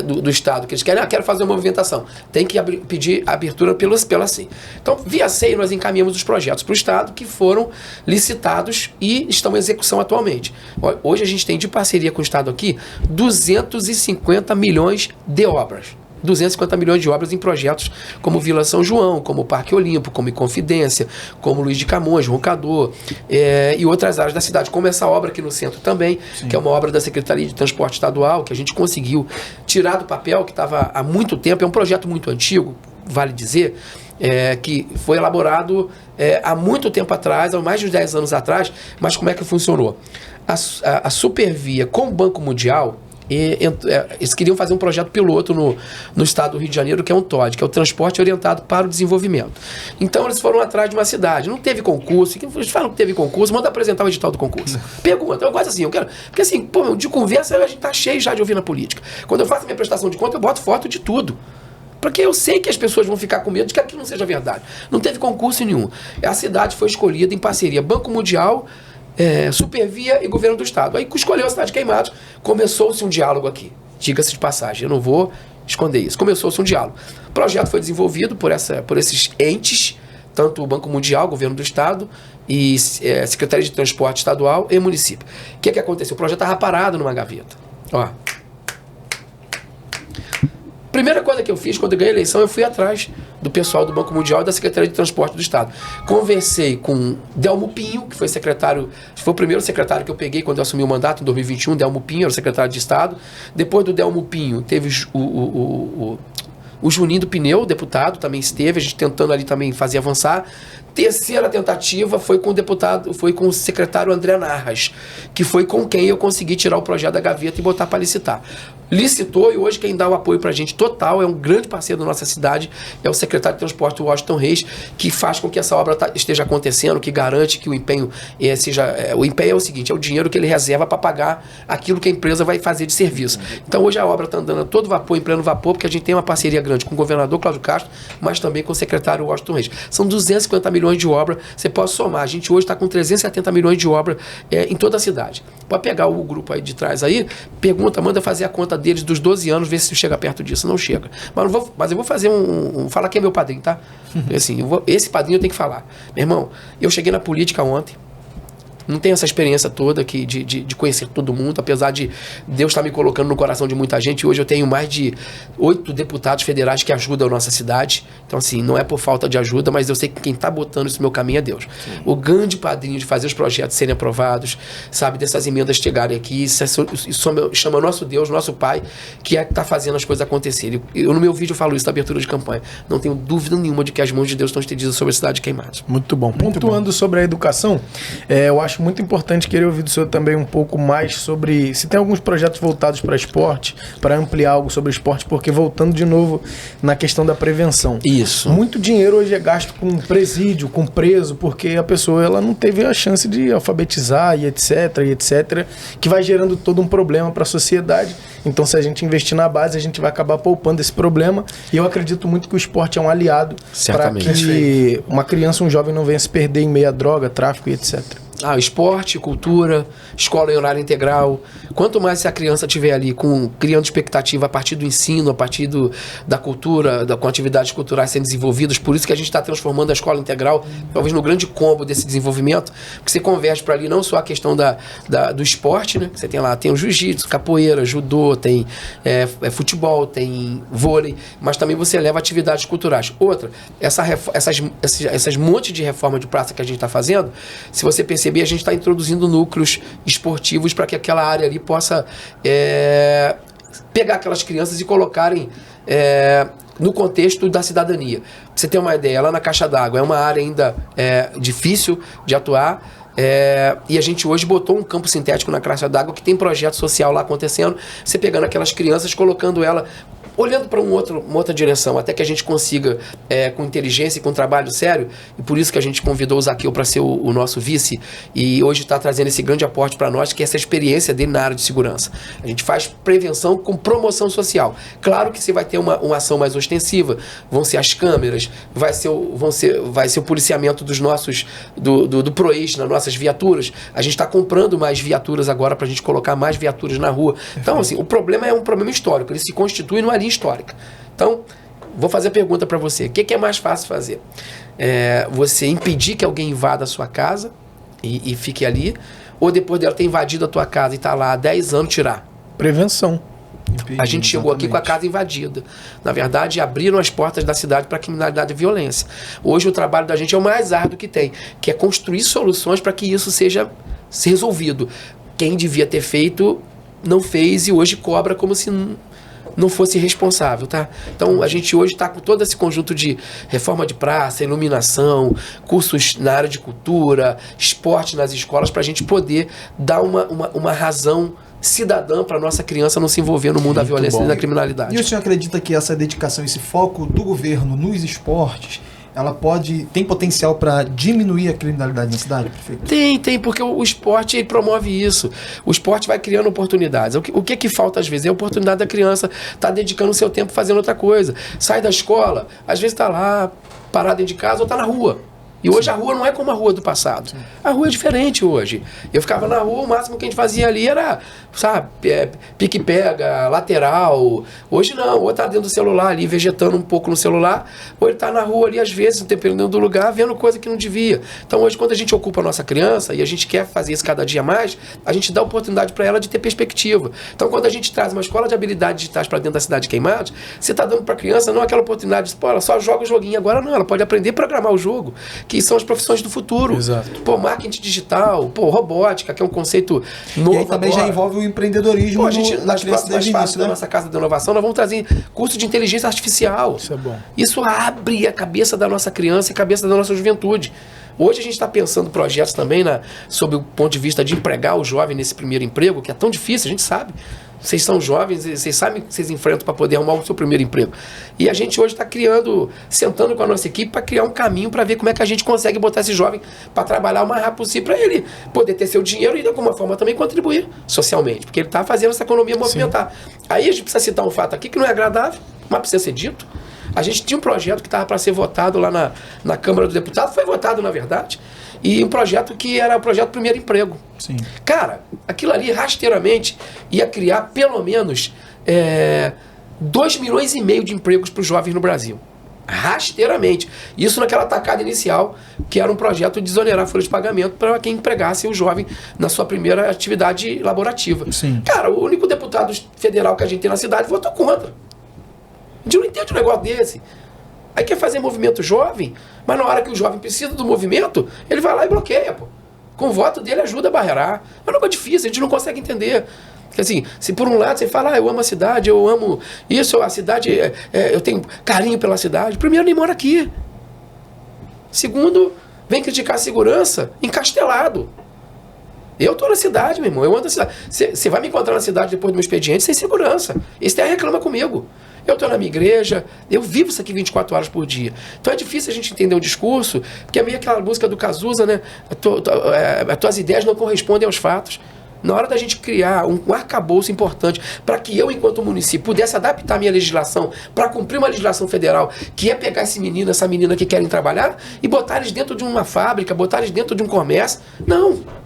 do estado, que eles querem, quero fazer uma movimentação, tem que pedir abertura pela SEI. Então, via SEI, nós encaminhamos os projetos para o estado, que foram licitados e estão em execução atualmente. Hoje a gente tem, de parceria com o estado aqui, 250 milhões de obras. 250 milhões de obras em projetos como Vila São João, como Parque Olimpo, como Inconfidência, como Luiz de Camões, Roncador, e outras áreas da cidade, como essa obra aqui no centro também, Sim. que é uma obra da Secretaria de Transporte Estadual, que a gente conseguiu tirar do papel, que estava há muito tempo, é um projeto muito antigo, vale dizer, que foi elaborado há muito tempo atrás, há mais de 10 anos atrás, mas como é que funcionou? A Supervia com o Banco Mundial, eles queriam fazer um projeto piloto no estado do Rio de Janeiro, que é um TOD, que é o Transporte Orientado para o Desenvolvimento. Então eles foram atrás de uma cidade, não teve concurso, eles falam que teve concurso, manda apresentar o edital do concurso. Pergunta, eu gosto assim, eu quero, porque assim, pô, de conversa a gente tá cheio já de ouvir na política. Quando eu faço minha prestação de conta, eu boto foto de tudo. Porque eu sei que as pessoas vão ficar com medo de que aquilo não seja verdade. Não teve concurso nenhum. A cidade foi escolhida em parceria Banco Mundial, Supervia e Governo do Estado. Aí escolheu a cidade de Queimados, começou-se um diálogo aqui. Diga-se de passagem, eu não vou esconder isso. Começou-se um diálogo. O projeto foi desenvolvido por esses entes, tanto o Banco Mundial, Governo do Estado e Secretaria de Transporte Estadual e município. O que aconteceu? O projeto estava parado numa gaveta. Ó. Primeira coisa que eu fiz quando eu ganhei a eleição, eu fui atrás do pessoal do Banco Mundial e da Secretaria de Transporte do Estado. Conversei com Delmo Pinho, que foi foi o primeiro secretário que eu peguei quando eu assumi o mandato, em 2021, Delmo Pinho, era o secretário de Estado. Depois do Delmo Pinho, teve o Juninho do Pneu, deputado, também esteve, a gente tentando ali também fazer avançar. Terceira tentativa foi com o secretário André Narras, que foi com quem eu consegui tirar o projeto da gaveta e botar para licitar. licitou e hoje quem dá o apoio pra gente total, é um grande parceiro da nossa cidade, é o secretário de Transporte Washington Reis, que faz com que essa obra esteja acontecendo, que garante que o empenho seja... o empenho é o seguinte, é o dinheiro que ele reserva para pagar aquilo que a empresa vai fazer de serviço. Então hoje a obra está andando a todo vapor, em pleno vapor, porque a gente tem uma parceria grande com o governador Cláudio Castro, mas também com o secretário Washington Reis. São 250 milhões de obra, você pode somar. A gente hoje está com 370 milhões de obra em toda a cidade. Pode pegar o grupo aí de trás aí, pergunta, manda fazer a conta deles dos 12 anos, ver se chega perto disso. Não chega. Mas eu vou fazer falar quem é meu padrinho, tá? Assim, esse padrinho eu tenho que falar. Meu irmão, eu cheguei na política ontem, não tenho essa experiência toda aqui de conhecer todo mundo, apesar de Deus estar me colocando no coração de muita gente. Hoje eu tenho mais de 8 deputados federais que ajudam a nossa cidade. Então, assim, não é por falta de ajuda, mas eu sei que quem está botando isso no meu caminho é Deus. Sim. O grande padrinho de fazer os projetos serem aprovados, sabe, dessas emendas chegarem aqui, isso chama nosso Deus, nosso Pai, que é que está fazendo as coisas acontecerem. Eu, no meu vídeo, eu falo isso na abertura de campanha. Não tenho dúvida nenhuma de que as mãos de Deus estão estendidas sobre a cidade de Queimados. Muito bom. Pontuando sobre a educação, eu acho muito importante querer ouvir do senhor também um pouco mais sobre se tem alguns projetos voltados para esporte, para ampliar algo sobre esporte, porque voltando de novo na questão da prevenção. Isso. Muito dinheiro hoje é gasto com presídio, com preso, porque a pessoa ela não teve a chance de alfabetizar e etc, que vai gerando todo um problema para a sociedade. Então, se a gente investir na base, a gente vai acabar poupando esse problema. E eu acredito muito que o esporte é um aliado para que uma criança, um jovem não venha se perder em meio a droga, tráfico e etc. Esporte, cultura, escola em horário integral. Quanto mais a criança estiver ali criando expectativa a partir do ensino, a partir da cultura, com atividades culturais sendo desenvolvidas, por isso que a gente está transformando a escola integral, talvez no grande combo desse desenvolvimento, porque você converge para ali não só a questão do esporte, né? Você tem o jiu-jitsu, capoeira, judô, tem futebol, tem vôlei, mas também você leva atividades culturais. Outra, essas monte de reforma de praça que a gente está fazendo, se você perceber, a gente está introduzindo núcleos esportivos para que aquela área ali possa pegar aquelas crianças e colocarem no contexto da cidadania. Pra você ter uma ideia, lá na Caixa d'Água é uma área ainda difícil de atuar, e a gente hoje botou um campo sintético na Caixa d'Água que tem projeto social lá acontecendo, você pegando aquelas crianças, colocando ela olhando para uma outra direção, até que a gente consiga, com inteligência e com trabalho sério, e por isso que a gente convidou o Zaqueu para ser o nosso vice, e hoje está trazendo esse grande aporte para nós, que é essa experiência dele na área de segurança. A gente faz prevenção com promoção social. Claro que você vai ter uma ação mais ostensiva, vão ser as câmeras, vai ser o policiamento dos nossos, do PROEIS nas nossas viaturas. A gente está comprando mais viaturas agora para a gente colocar mais viaturas na rua. Então, assim, o problema é um problema histórico, ele se constitui numa linha histórica. Então, vou fazer a pergunta para você. O que é mais fácil fazer? Você impedir que alguém invada a sua casa e fique ali, ou depois dela ter invadido a tua casa e estar lá há 10 anos, tirar? Prevenção. A gente chegou aqui com a casa invadida. Na verdade, abriram as portas da cidade para a criminalidade e violência. Hoje o trabalho da gente é o mais árduo que tem, que é construir soluções para que isso seja resolvido. Quem devia ter feito, não fez e hoje cobra como se não fosse responsável, tá? Então, a gente hoje está com todo esse conjunto de reforma de praça, iluminação, cursos na área de cultura, esporte nas escolas, para a gente poder dar uma razão cidadã para nossa criança não se envolver no mundo da violência e da criminalidade. E o senhor acredita que essa dedicação, esse foco do governo nos esportes, ela tem potencial para diminuir a criminalidade na cidade, prefeito? Tem, porque o esporte ele promove isso. O esporte vai criando oportunidades. O que falta às vezes é a oportunidade da criança estar dedicando o seu tempo fazendo outra coisa. Sai da escola, às vezes está lá, parado dentro de casa ou está na rua. E hoje a rua não é como a rua do passado. A rua é diferente hoje. Eu ficava na rua, o máximo que a gente fazia ali era, sabe, pique-pega, lateral. Hoje não, ou tá dentro do celular ali, vegetando um pouco no celular, ou ele tá na rua ali, às vezes, dependendo do lugar, vendo coisa que não devia. Então hoje, quando a gente ocupa a nossa criança, e a gente quer fazer isso cada dia mais, a gente dá oportunidade para ela de ter perspectiva. Então quando a gente traz uma escola de habilidades digitais para dentro da cidade de Queimados, você tá dando para a criança não aquela oportunidade de, pô, ela só joga o joguinho. Agora não, ela pode aprender a programar o jogo, que são as profissões do futuro. Exato. Pô, marketing digital, robótica, que é um conceito novo. E aí também agora já envolve o empreendedorismo. A gente, nas próximas fases da nossa Casa da Inovação, nós vamos trazer curso de inteligência artificial. Isso é bom. Isso abre a cabeça da nossa criança e a cabeça da nossa juventude. Hoje a gente está pensando projetos também sob o ponto de vista de empregar o jovem nesse primeiro emprego, que é tão difícil, a gente sabe. Vocês são jovens, vocês sabem que vocês enfrentam para poder arrumar o seu primeiro emprego. E a gente hoje está sentando com a nossa equipe para criar um caminho para ver como é que a gente consegue botar esse jovem para trabalhar o mais rápido possível para ele poder ter seu dinheiro e de alguma forma também contribuir socialmente, porque ele está fazendo essa economia movimentar. Sim. Aí a gente precisa citar um fato aqui que não é agradável, mas precisa ser dito. A gente tinha um projeto que estava para ser votado lá na Câmara dos Deputados, foi votado na verdade, e um projeto que era o projeto Primeiro Emprego. Sim. Cara, aquilo ali rasteiramente ia criar pelo menos 2,5 milhões de empregos para os jovens no Brasil. Rasteiramente. Isso naquela tacada inicial, que era um projeto de desonerar a folha de pagamento para quem empregasse o jovem na sua primeira atividade laborativa. Sim. Cara, o único deputado federal que a gente tem na cidade votou contra. A gente não entende um negócio desse. Aí quer fazer movimento jovem, mas na hora que o jovem precisa do movimento, ele vai lá e bloqueia, pô. Com o voto dele ajuda a barrerar. É um negócio difícil, a gente não consegue entender. Porque assim, se por um lado você fala, eu amo a cidade, eu amo isso, a cidade, eu tenho carinho pela cidade. Primeiro, nem mora aqui. Segundo, vem criticar a segurança encastelado. Eu tô na cidade, meu irmão, eu ando na cidade. Você vai me encontrar na cidade depois do meu expediente sem segurança. Esse daí reclama comigo. Eu estou na minha igreja, eu vivo isso aqui 24 horas por dia. Então é difícil a gente entender o discurso, porque é meio aquela música do Cazuza, né? As tuas ideias não correspondem aos fatos. Na hora da gente criar um arcabouço importante para que eu, enquanto município, pudesse adaptar a minha legislação para cumprir uma legislação federal, que é pegar esse menino, essa menina que querem trabalhar e botar eles dentro de uma fábrica, botar eles dentro de um comércio. Não.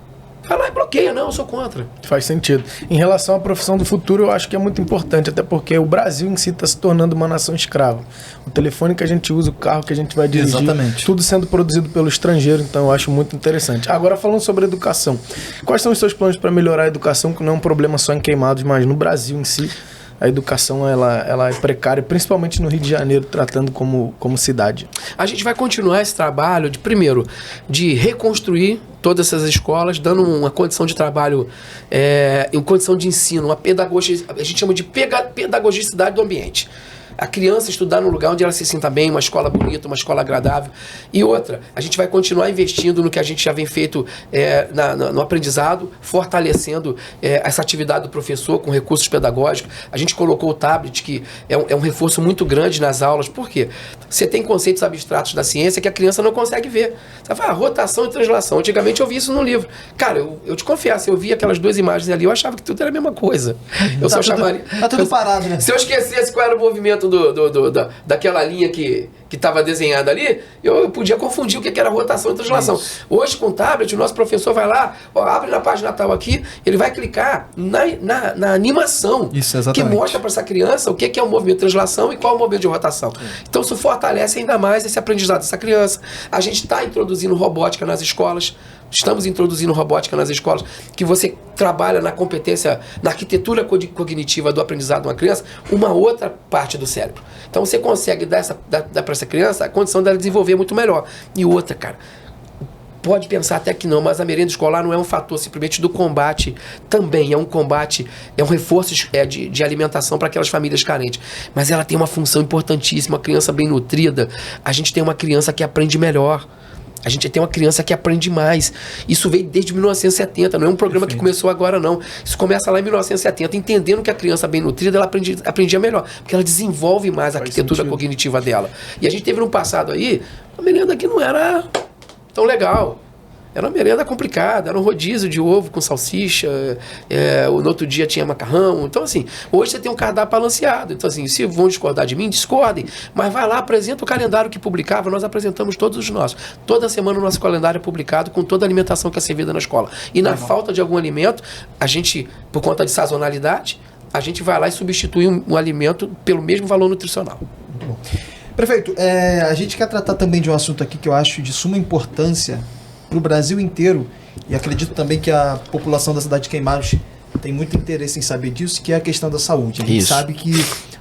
Vai lá e bloqueia, não, eu sou contra. Faz sentido. Em relação à profissão do futuro, eu acho que é muito importante, até porque o Brasil em si está se tornando uma nação escrava. O telefone que a gente usa, o carro que a gente vai dirigir, exatamente, tudo sendo produzido pelo estrangeiro, então eu acho muito interessante. Agora, falando sobre educação, quais são os seus planos para melhorar a educação, que não é um problema só em Queimados, mas no Brasil em si, a educação ela é precária, principalmente no Rio de Janeiro, tratando como cidade. A gente vai continuar esse trabalho, primeiro, de reconstruir todas essas escolas, dando uma condição de trabalho, em condição de ensino, uma pedagogia, a gente chama de pedagogicidade do ambiente. A criança estudar num lugar onde ela se sinta bem, uma escola bonita, uma escola agradável. E outra, a gente vai continuar investindo no que a gente já vem feito no aprendizado, fortalecendo essa atividade do professor com recursos pedagógicos. A gente colocou o tablet, que é um reforço muito grande nas aulas. Por quê? Você tem conceitos abstratos da ciência que a criança não consegue ver. Você fala, rotação e translação. Antigamente eu vi isso no livro. Cara, eu te confesso, eu vi aquelas duas imagens ali, eu achava que tudo era a mesma coisa. Tá tudo parado, né? Se eu esquecesse qual era o movimento daquela linha que estava desenhada ali, eu podia confundir o que era rotação e translação. Isso. Hoje, com o tablet, o nosso professor vai lá, abre na página tal aqui, ele vai clicar na animação. Isso, exatamente. Que mostra para essa criança o que é o movimento de translação e qual é o movimento de rotação. Então, isso fortalece ainda mais esse aprendizado dessa criança. A gente está introduzindo robótica nas escolas. Estamos introduzindo robótica nas escolas, que você trabalha na competência, na arquitetura cognitiva do aprendizado de uma criança, uma outra parte do cérebro. Então você consegue dar para essa criança a condição dela desenvolver muito melhor. E outra, cara, pode pensar até que não, mas a merenda escolar não é um fator simplesmente do combate, também é um combate, é um reforço de alimentação para aquelas famílias carentes. Mas ela tem uma função importantíssima, uma criança bem nutrida, a gente tem uma criança que aprende melhor. A gente tem uma criança que aprende mais. Isso veio desde 1970, não é um programa que começou agora, não. Isso começa lá em 1970, entendendo que a criança bem nutrida, ela aprendia melhor, porque ela desenvolve mais a arquitetura cognitiva dela. E a gente teve no passado aí, a merenda que não era tão legal. Era uma merenda complicada, era um rodízio de ovo com salsicha, no outro dia tinha macarrão. Então, assim, hoje você tem um cardápio balanceado. Então, assim, se vão discordar de mim, discordem. Mas vai lá, apresenta o calendário que publicava, nós apresentamos todos os nossos. Toda semana o nosso calendário é publicado com toda a alimentação que é servida na escola. E na falta de algum alimento, a gente, por conta de sazonalidade, a gente vai lá e substitui um alimento pelo mesmo valor nutricional. Muito bom. Prefeito, a gente quer tratar também de um assunto aqui que eu acho de suma importância para o Brasil inteiro, e acredito também que a população da cidade de Queimados tem muito interesse em saber disso, que é a questão da saúde. A gente sabe que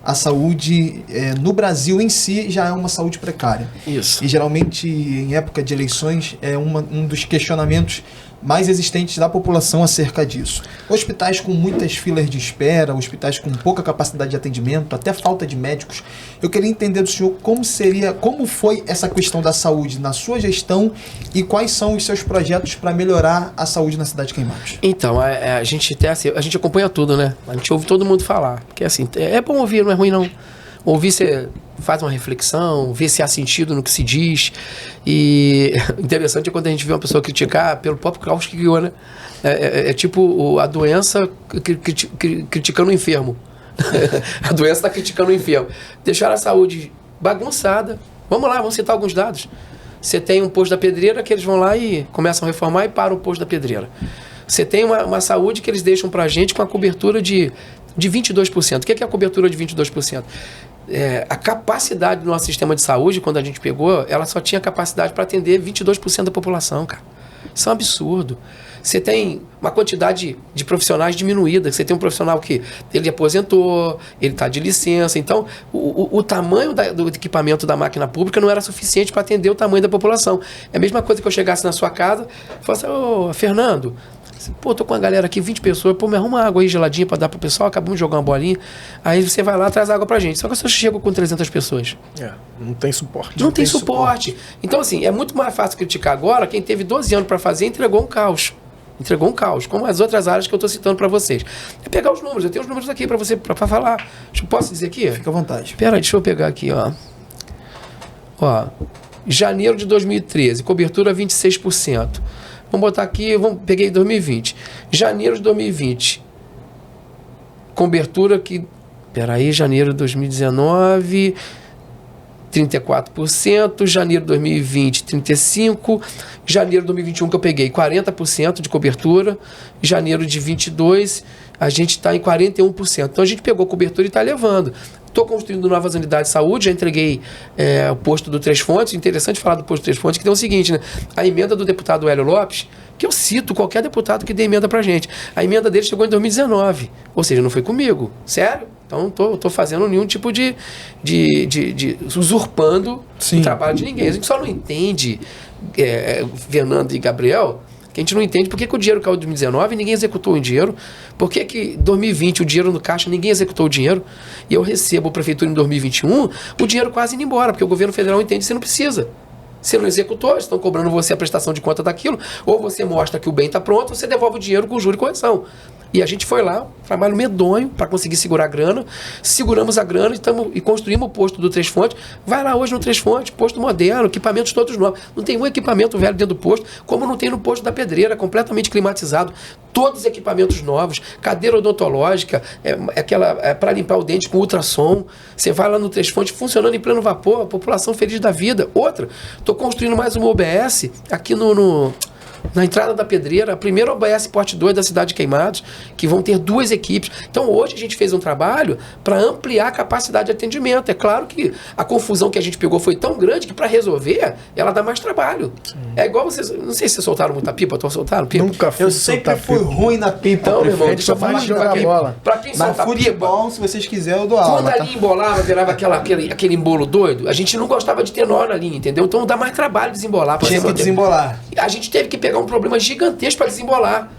a saúde no Brasil em si já é uma saúde precária. Isso. E geralmente em época de eleições é um dos questionamentos mais existentes da população acerca disso. Hospitais com muitas filas de espera, hospitais com pouca capacidade de atendimento, até falta de médicos. Eu queria entender do senhor como foi essa questão da saúde na sua gestão e quais são os seus projetos para melhorar a saúde na cidade de Queimados. Então, a gente acompanha tudo, né? A gente ouve todo mundo falar. Porque assim, é bom ouvir, não é ruim não. Ouvir, você faz uma reflexão, vê se há sentido no que se diz. E interessante é quando a gente vê uma pessoa criticar pelo próprio caos que criou, né? É tipo a doença criticando o enfermo. A doença está criticando o enfermo. Deixaram a saúde bagunçada. Vamos lá, vamos citar alguns dados. Você tem um posto da pedreira que eles vão lá e começam a reformar e param o posto da pedreira. Você tem uma saúde que eles deixam para a gente com a cobertura de 22%. O que é a cobertura de 22%? A capacidade do nosso sistema de saúde, quando a gente pegou, ela só tinha capacidade para atender 22% da população, cara. Isso é um absurdo. Você tem uma quantidade de profissionais diminuída. Você tem um profissional que ele aposentou, ele está de licença. Então, o tamanho do equipamento da máquina pública não era suficiente para atender o tamanho da população. É a mesma coisa que eu chegasse na sua casa e falasse, Fernando, pô, tô com uma galera aqui, 20 pessoas, pô, me arruma água aí geladinha para dar pro pessoal, acabamos de jogar uma bolinha. Aí você vai lá, traz água pra gente. Só que você chega com 300 pessoas. Não tem suporte. Não tem suporte. Então, assim, é muito mais fácil criticar agora quem teve 12 anos para fazer e entregou um caos. Entregou um caos, como as outras áreas que eu estou citando para vocês. É pegar os números, eu tenho os números aqui para você para falar. Posso dizer aqui? Fica à vontade. Espera aí, deixa eu pegar aqui, ó. Janeiro de 2013, cobertura 26%. Vamos botar aqui, peguei 2020. Janeiro de 2020, cobertura que... Espera aí, janeiro de 2019... 34%, janeiro de 2020, 35%, janeiro de 2021 que eu peguei 40% de cobertura, janeiro de 22 a gente está em 41%. Então a gente pegou cobertura e está levando. Estou construindo novas unidades de saúde, já entreguei o posto do Três Fontes. Interessante falar do posto do Três Fontes, que tem o seguinte, né? A emenda do deputado Hélio Lopes, que eu cito qualquer deputado que dê emenda pra gente. A emenda dele chegou em 2019, ou seja, não foi comigo. Sério? Então não estou fazendo nenhum tipo de usurpando o trabalho de ninguém. A gente só não entende, Fernando e Gabriel, que a gente não entende por que o dinheiro caiu em 2019 e ninguém executou o dinheiro, por que em 2020 o dinheiro no caixa, ninguém executou o dinheiro, e eu recebo a prefeitura em 2021, o dinheiro quase indo embora, porque o governo federal entende que você não precisa. Você não executou, eles estão cobrando você a prestação de conta daquilo, ou você mostra que o bem está pronto, ou você devolve o dinheiro com juro e correção. E a gente foi lá, trabalho medonho para conseguir segurar a grana, seguramos a grana e construímos o posto do Três Fontes. Vai lá hoje no Três Fontes, posto moderno, equipamentos todos novos. Não tem um equipamento velho dentro do posto, como não tem no posto da Pedreira, completamente climatizado. Todos os equipamentos novos, cadeira odontológica, para limpar o dente com ultrassom. Você vai lá no Três Fontes, funcionando em pleno vapor, a população feliz da vida. Outra, estou construindo mais uma OBS aqui na entrada da Pedreira, a primeira OBS Porte 2 da cidade de Queimados, que vão ter 2 equipes. Então hoje a gente fez um trabalho para ampliar a capacidade de atendimento. É claro que a confusão que a gente pegou foi tão grande que para resolver, ela dá mais trabalho. Sim. É igual vocês, não sei se vocês soltaram muita pipa, soltaram pipa? Nunca fui. Eu sempre fui ruim na pipa. Então, meu irmão, deixa eu falar de jogar bola. Para quem solta futebol, se vocês quiserem, eu dou aula. Quando a linha embolava, virava aquele embolo doido, a gente não gostava de ter nó na linha, entendeu? Então dá mais trabalho desembolar. Tinha que desembolar. A gente teve que pegar um problema gigantesco para desembolar.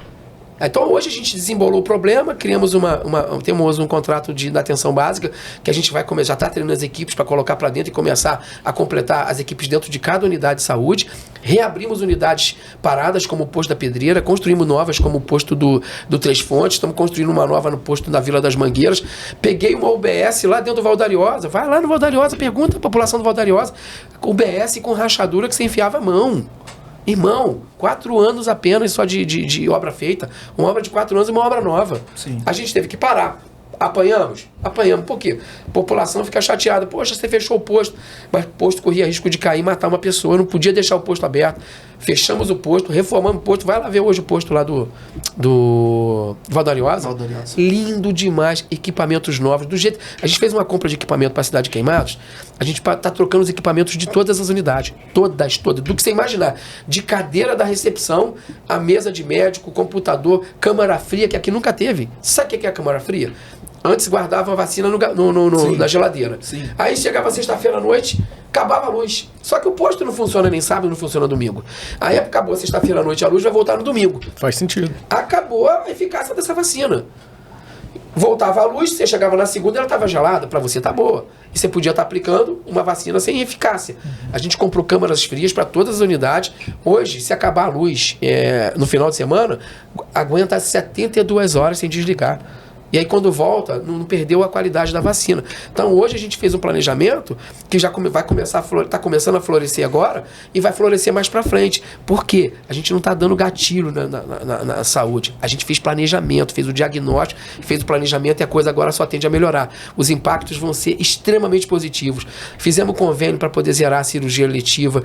Então hoje a gente desembolou o problema, temos um contrato da atenção básica, que a gente vai começar, já está treinando as equipes para colocar para dentro e começar a completar as equipes dentro de cada unidade de saúde. Reabrimos unidades paradas, como o posto da Pedreira, construímos novas, como o posto do Três Fontes, estamos construindo uma nova no posto da Vila das Mangueiras. Peguei uma UBS lá dentro do Valdariosa, vai lá no Valdariosa, pergunta a população do Valdariosa, UBS com rachadura que você enfiava a mão. Irmão, 4 anos apenas só de obra feita. Uma obra de 4 anos e uma obra nova. Sim. A gente teve que parar. Apanhamos? Apanhamos. Por quê? A população fica chateada. Poxa, você fechou o posto. Mas o posto corria risco de cair e matar uma pessoa. Não podia deixar o posto aberto. Fechamos o posto, reformamos o posto. Vai lá ver hoje o posto lá do Valdariosa. Lindo demais. Equipamentos novos. Do jeito... A gente fez uma compra de equipamento para a cidade de Queimados. A gente está trocando os equipamentos de todas as unidades. Todas. Do que você imaginar. De cadeira da recepção, a mesa de médico, computador, câmara fria, que aqui nunca teve. Sabe o que é a câmara fria? Antes guardava a vacina na geladeira. Sim. Aí chegava sexta-feira à noite, acabava a luz. Só que o posto não funciona nem sábado, não funciona domingo. Aí acabou sexta-feira à noite a luz, vai voltar no domingo. Faz sentido. Acabou a eficácia dessa vacina. Voltava a luz, você chegava na segunda, ela estava gelada, para você tá boa. E você podia estar aplicando uma vacina sem eficácia. A gente comprou câmaras frias para todas as unidades. Hoje, se acabar a luz no final de semana, aguenta 72 horas sem desligar. E aí, quando volta, não perdeu a qualidade da vacina. Então, hoje a gente fez um planejamento que já vai começar está começando a florescer agora e vai florescer mais para frente. Por quê? A gente não está dando gatilho na saúde. A gente fez planejamento, fez o diagnóstico, fez o planejamento e a coisa agora só tende a melhorar. Os impactos vão ser extremamente positivos. Fizemos convênio para poder zerar a cirurgia letiva.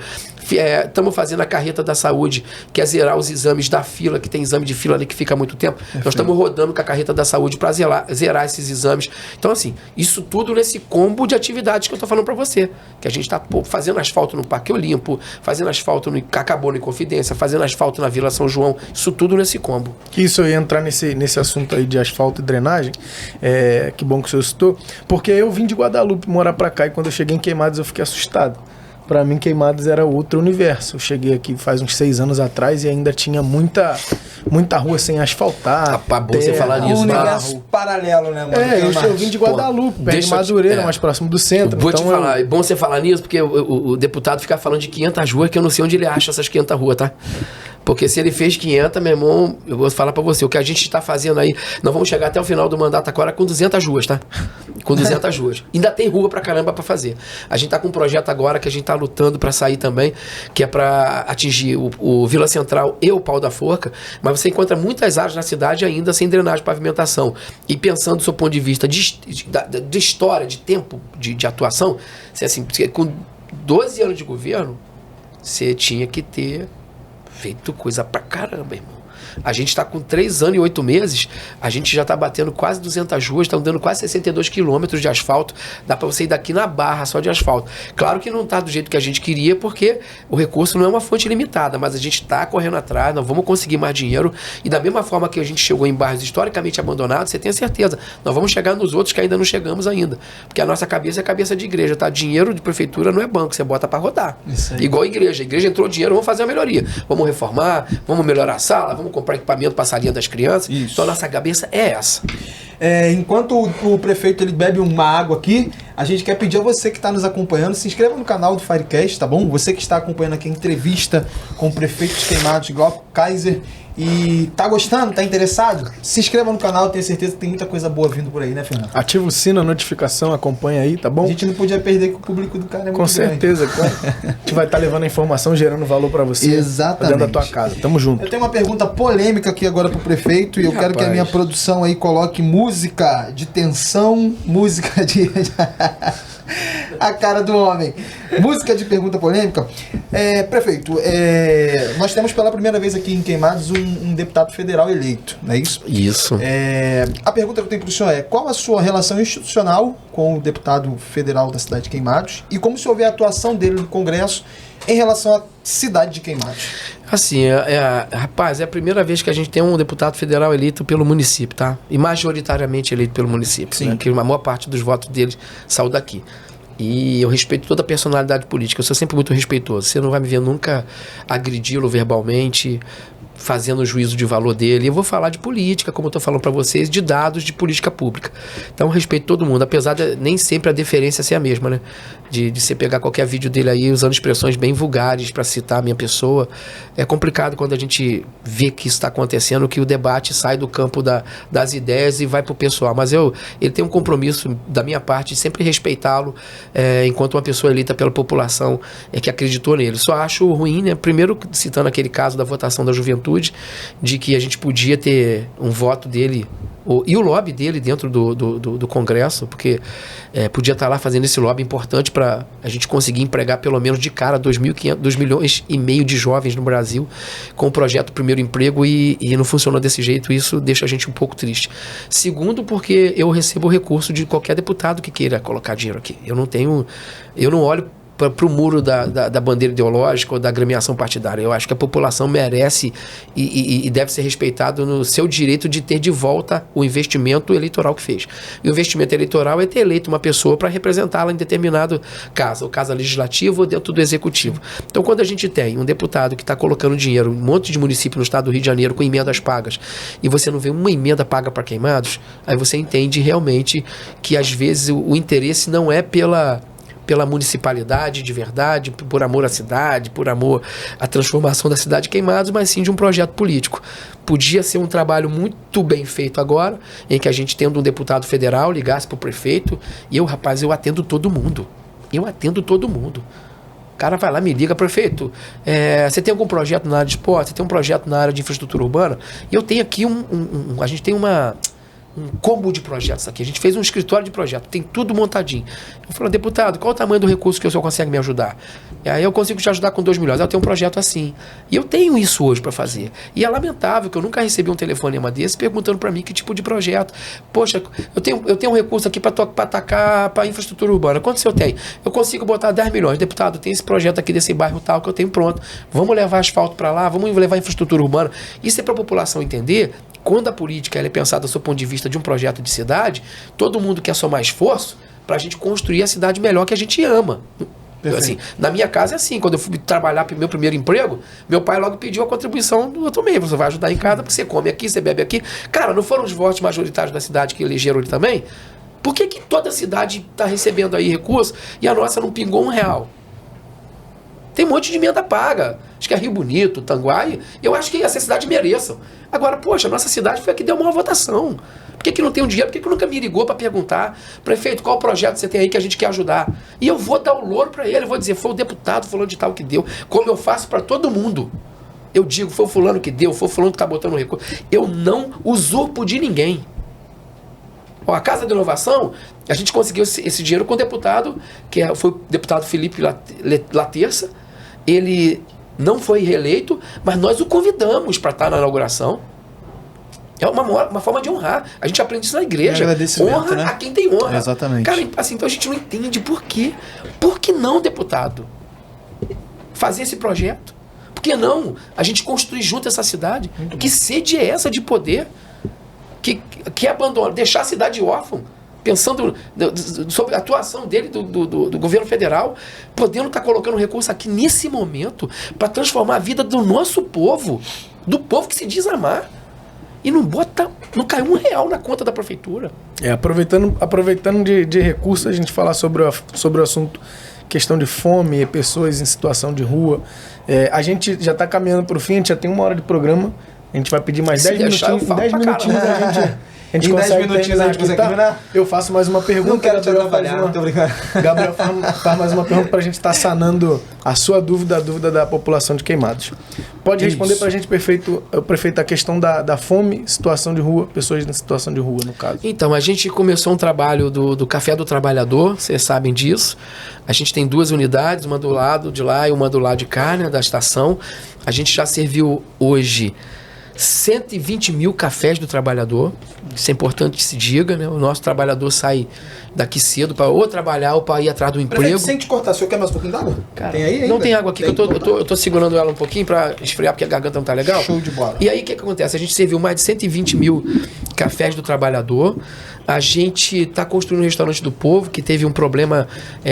Estamos fazendo a carreta da saúde, que é zerar os exames da fila, que tem exame de fila ali que fica muito tempo. Nós estamos rodando com a carreta da saúde para zerar esses exames. Então, assim, isso tudo nesse combo de atividades que eu estou falando para você. Que a gente está fazendo asfalto no Parque Olimpo, fazendo asfalto no Cacabona em Confidência, fazendo asfalto na Vila São João. Isso tudo nesse combo. Isso, eu ia entrar nesse assunto aí de asfalto e drenagem. Que bom que o senhor citou. Porque eu vim de Guadalupe morar para cá e quando eu cheguei em Queimados eu fiquei assustado. Para mim, Queimados era outro universo. Eu cheguei aqui faz uns 6 anos atrás e ainda tinha muita rua sem asfaltar. Rapaz, bom você falar nisso. Um universo paralelo, né, mano? Eu vim de Guadalupe, perto de Madureira, mais próximo do centro. Vou te falar, é bom você falar nisso, porque o deputado fica falando de 500 ruas, que eu não sei onde ele acha essas 500 ruas, tá? Porque se ele fez 500, meu irmão, eu vou falar pra você, o que a gente está fazendo aí, nós vamos chegar até o final do mandato agora com 200 ruas, tá? Com 200 ruas. Ainda tem rua pra caramba pra fazer. A gente tá com um projeto agora que a gente tá lutando pra sair também, que é pra atingir o Vila Central e o Pau da Forca, mas você encontra muitas áreas na cidade ainda sem drenagem, pavimentação. E pensando do seu ponto de vista de história, de tempo de atuação, você, assim, com 12 anos de governo, você tinha que ter feito coisa pra caramba, irmão. A gente está com 3 anos e 8 meses, a gente já está batendo quase 200 ruas, está dando quase 62 quilômetros de asfalto. Dá para você ir daqui na Barra só de asfalto. Claro que não está do jeito que a gente queria, porque o recurso não é uma fonte limitada, mas a gente está correndo atrás, nós vamos conseguir mais dinheiro. E da mesma forma que a gente chegou em bairros historicamente abandonados, você tem certeza, nós vamos chegar nos outros que ainda não chegamos ainda. Porque a nossa cabeça é cabeça de igreja, tá? Dinheiro de prefeitura não é banco, você bota para rodar. Igual a igreja. A igreja entrou dinheiro, vamos fazer uma melhoria. Vamos reformar, vamos melhorar a sala, vamos comprar equipamento para a salinha das crianças. Isso. Então a nossa cabeça é essa. Enquanto o prefeito ele bebe uma água aqui, a gente quer pedir a você que está nos acompanhando, se inscreva no canal do Firecast, tá bom? Você que está acompanhando aqui a entrevista com o prefeito de Queimados, Glauco Kaiser, e tá gostando, tá interessado? Se inscreva no canal, tenho certeza que tem muita coisa boa vindo por aí, né, Fernando? Ativa o sino, a notificação, acompanha aí, tá bom? A gente não podia perder que o público do cara é muito Com certeza, grande. A gente vai estar levando a informação, gerando valor para você. Exatamente. Dentro da tua casa, tamo junto. Eu tenho uma pergunta polêmica aqui agora pro prefeito e eu quero que a minha produção aí coloque música de tensão, música de... A cara do homem. Música de pergunta polêmica. Prefeito, nós temos pela primeira vez aqui em Queimados um deputado federal eleito, não é isso? Isso. A pergunta que eu tenho para o senhor é: qual a sua relação institucional com o deputado federal da cidade de Queimados e como o senhor vê a atuação dele no Congresso em relação à cidade de Queimados? Assim, rapaz, é a primeira vez que a gente tem um deputado federal eleito pelo município, tá? E majoritariamente eleito pelo município, né? Que a maior parte dos votos dele saiu daqui. E eu respeito toda a personalidade política, eu sou sempre muito respeitoso. Você não vai me ver nunca agredi-lo verbalmente, fazendo juízo de valor dele. Eu vou falar de política, como eu estou falando para vocês, de dados de política pública. Então eu respeito todo mundo, apesar de nem sempre a deferência ser a mesma, né? De você pegar qualquer vídeo dele aí usando expressões bem vulgares para citar a minha pessoa. É complicado quando a gente vê que isso está acontecendo, que o debate sai do campo das ideias e vai para o pessoal. Mas ele tem um compromisso da minha parte de sempre respeitá-lo enquanto uma pessoa eleita pela população que acreditou nele. Só acho ruim, né? Primeiro, citando aquele caso da votação da juventude, de que a gente podia ter um voto dele e o lobby dele dentro do Congresso, porque podia estar lá fazendo esse lobby importante para a gente conseguir empregar pelo menos de cara 2 milhões e meio de jovens no Brasil com o projeto Primeiro Emprego e não funcionou desse jeito. Isso deixa a gente um pouco triste. Segundo, porque eu recebo o recurso de qualquer deputado que queira colocar dinheiro aqui. Eu não olho para o muro da bandeira ideológica ou da agremiação partidária. Eu acho que a população merece e deve ser respeitado no seu direito de ter de volta o investimento eleitoral que fez. E o investimento eleitoral é ter eleito uma pessoa para representá-la em determinado caso, ou casa legislativo ou dentro do executivo. Então, quando a gente tem um deputado que está colocando dinheiro em um monte de município no estado do Rio de Janeiro com emendas pagas, e você não vê uma emenda paga para Queimados, aí você entende realmente que às vezes o interesse não é pela municipalidade de verdade, por amor à cidade, por amor à transformação da cidade de Queimados, mas sim de um projeto político. Podia ser um trabalho muito bem feito agora, em que a gente, tendo um deputado federal, ligasse para o prefeito, e eu atendo todo mundo. Eu atendo todo mundo. O cara vai lá, me liga, prefeito, você tem algum projeto na área de esporte? Você tem um projeto na área de infraestrutura urbana? E eu tenho aqui a gente tem um combo de projetos aqui. A gente fez um escritório de projeto, tem tudo montadinho. Eu falo, deputado, qual o tamanho do recurso que o senhor consegue me ajudar? E aí eu consigo te ajudar com 2 milhões. Eu tenho um projeto assim. E eu tenho isso hoje para fazer. E é lamentável que eu nunca recebi um telefonema desse perguntando para mim que tipo de projeto. Poxa, eu tenho um recurso aqui para atacar para infraestrutura urbana. Quanto o senhor tem? Eu consigo botar 10 milhões. Deputado, tem esse projeto aqui desse bairro tal que eu tenho pronto. Vamos levar asfalto para lá, vamos levar infraestrutura urbana. Isso é para a população entender. Quando a política ela é pensada do seu ponto de vista de um projeto de cidade, todo mundo quer somar esforço para a gente construir a cidade melhor que a gente ama. Assim, na minha casa é assim, quando eu fui trabalhar pro meu primeiro emprego, meu pai logo pediu a contribuição do outro meio. Você vai ajudar em casa porque você come aqui, você bebe aqui. Cara, não foram os votos majoritários da cidade que elegeram ele também? Por que toda a cidade está recebendo aí recurso e a nossa não pingou R$1? Tem um monte de emenda paga. Acho que é Rio Bonito, Tanguai. Eu acho que essa cidade mereçam. Agora, poxa, a nossa cidade foi a que deu maior votação. Por que não tem um dinheiro? Por que nunca me ligou para perguntar? Prefeito, qual projeto você tem aí que a gente quer ajudar? E eu vou dar o louro para ele. Eu vou dizer, foi o deputado fulano de tal que deu. Como eu faço para todo mundo. Eu digo, foi o fulano que deu, foi o fulano que está botando o recurso. Eu não usurpo de ninguém. Ó, a Casa da Inovação, a gente conseguiu esse dinheiro com o deputado, foi o deputado Felipe Laterça. Ele não foi reeleito, mas nós o convidamos para estar na inauguração. É uma forma de honrar. A gente aprende isso na igreja. Honra, né? A quem tem honra. Exatamente. Cara, assim, então a gente não entende por quê. Por que não, deputado? Fazer esse projeto? Por que não a gente construir junto essa cidade? Que sede é essa de poder? Que abandonar, deixar a cidade órfã? Pensando sobre a atuação dele, do governo federal, podendo estar colocando recurso aqui nesse momento para transformar a vida do nosso povo, do povo que se diz amar, e não caiu R$1 na conta da prefeitura. Aproveitando de recursos, a gente falar sobre o assunto, questão de fome, pessoas em situação de rua. A gente já está caminhando para o fim, a gente já tem 1 hora de programa, a gente vai pedir mais 10 minutinhos. 10 minutinhos a gente consegue terminar. Eu faço mais uma pergunta. Não quero te atrapalhar, muito obrigado. Gabriel faz mais uma pergunta para a gente estar sanando a sua dúvida, a dúvida da população de Queimados. Pode responder para a gente, prefeito, a questão da fome, situação de rua, pessoas em situação de rua, no caso. Então, a gente começou um trabalho do Café do Trabalhador, vocês sabem disso. A gente tem 2 unidades, uma do lado de lá e uma do lado de cá, né, da estação. A gente já serviu hoje 120 mil cafés do trabalhador. Isso é importante que se diga, né? O nosso trabalhador sai daqui cedo para ou trabalhar ou para ir atrás do emprego. Prefeito, sem te cortar, o senhor quer mais um pouquinho d'água? Tem aí ainda? Não tem água aqui, que eu tô segurando ela um pouquinho para esfriar, porque a garganta não tá legal. Show de bola. E aí o que acontece? A gente serviu mais de 120 mil cafés do trabalhador. A gente está construindo um restaurante do povo que teve um problema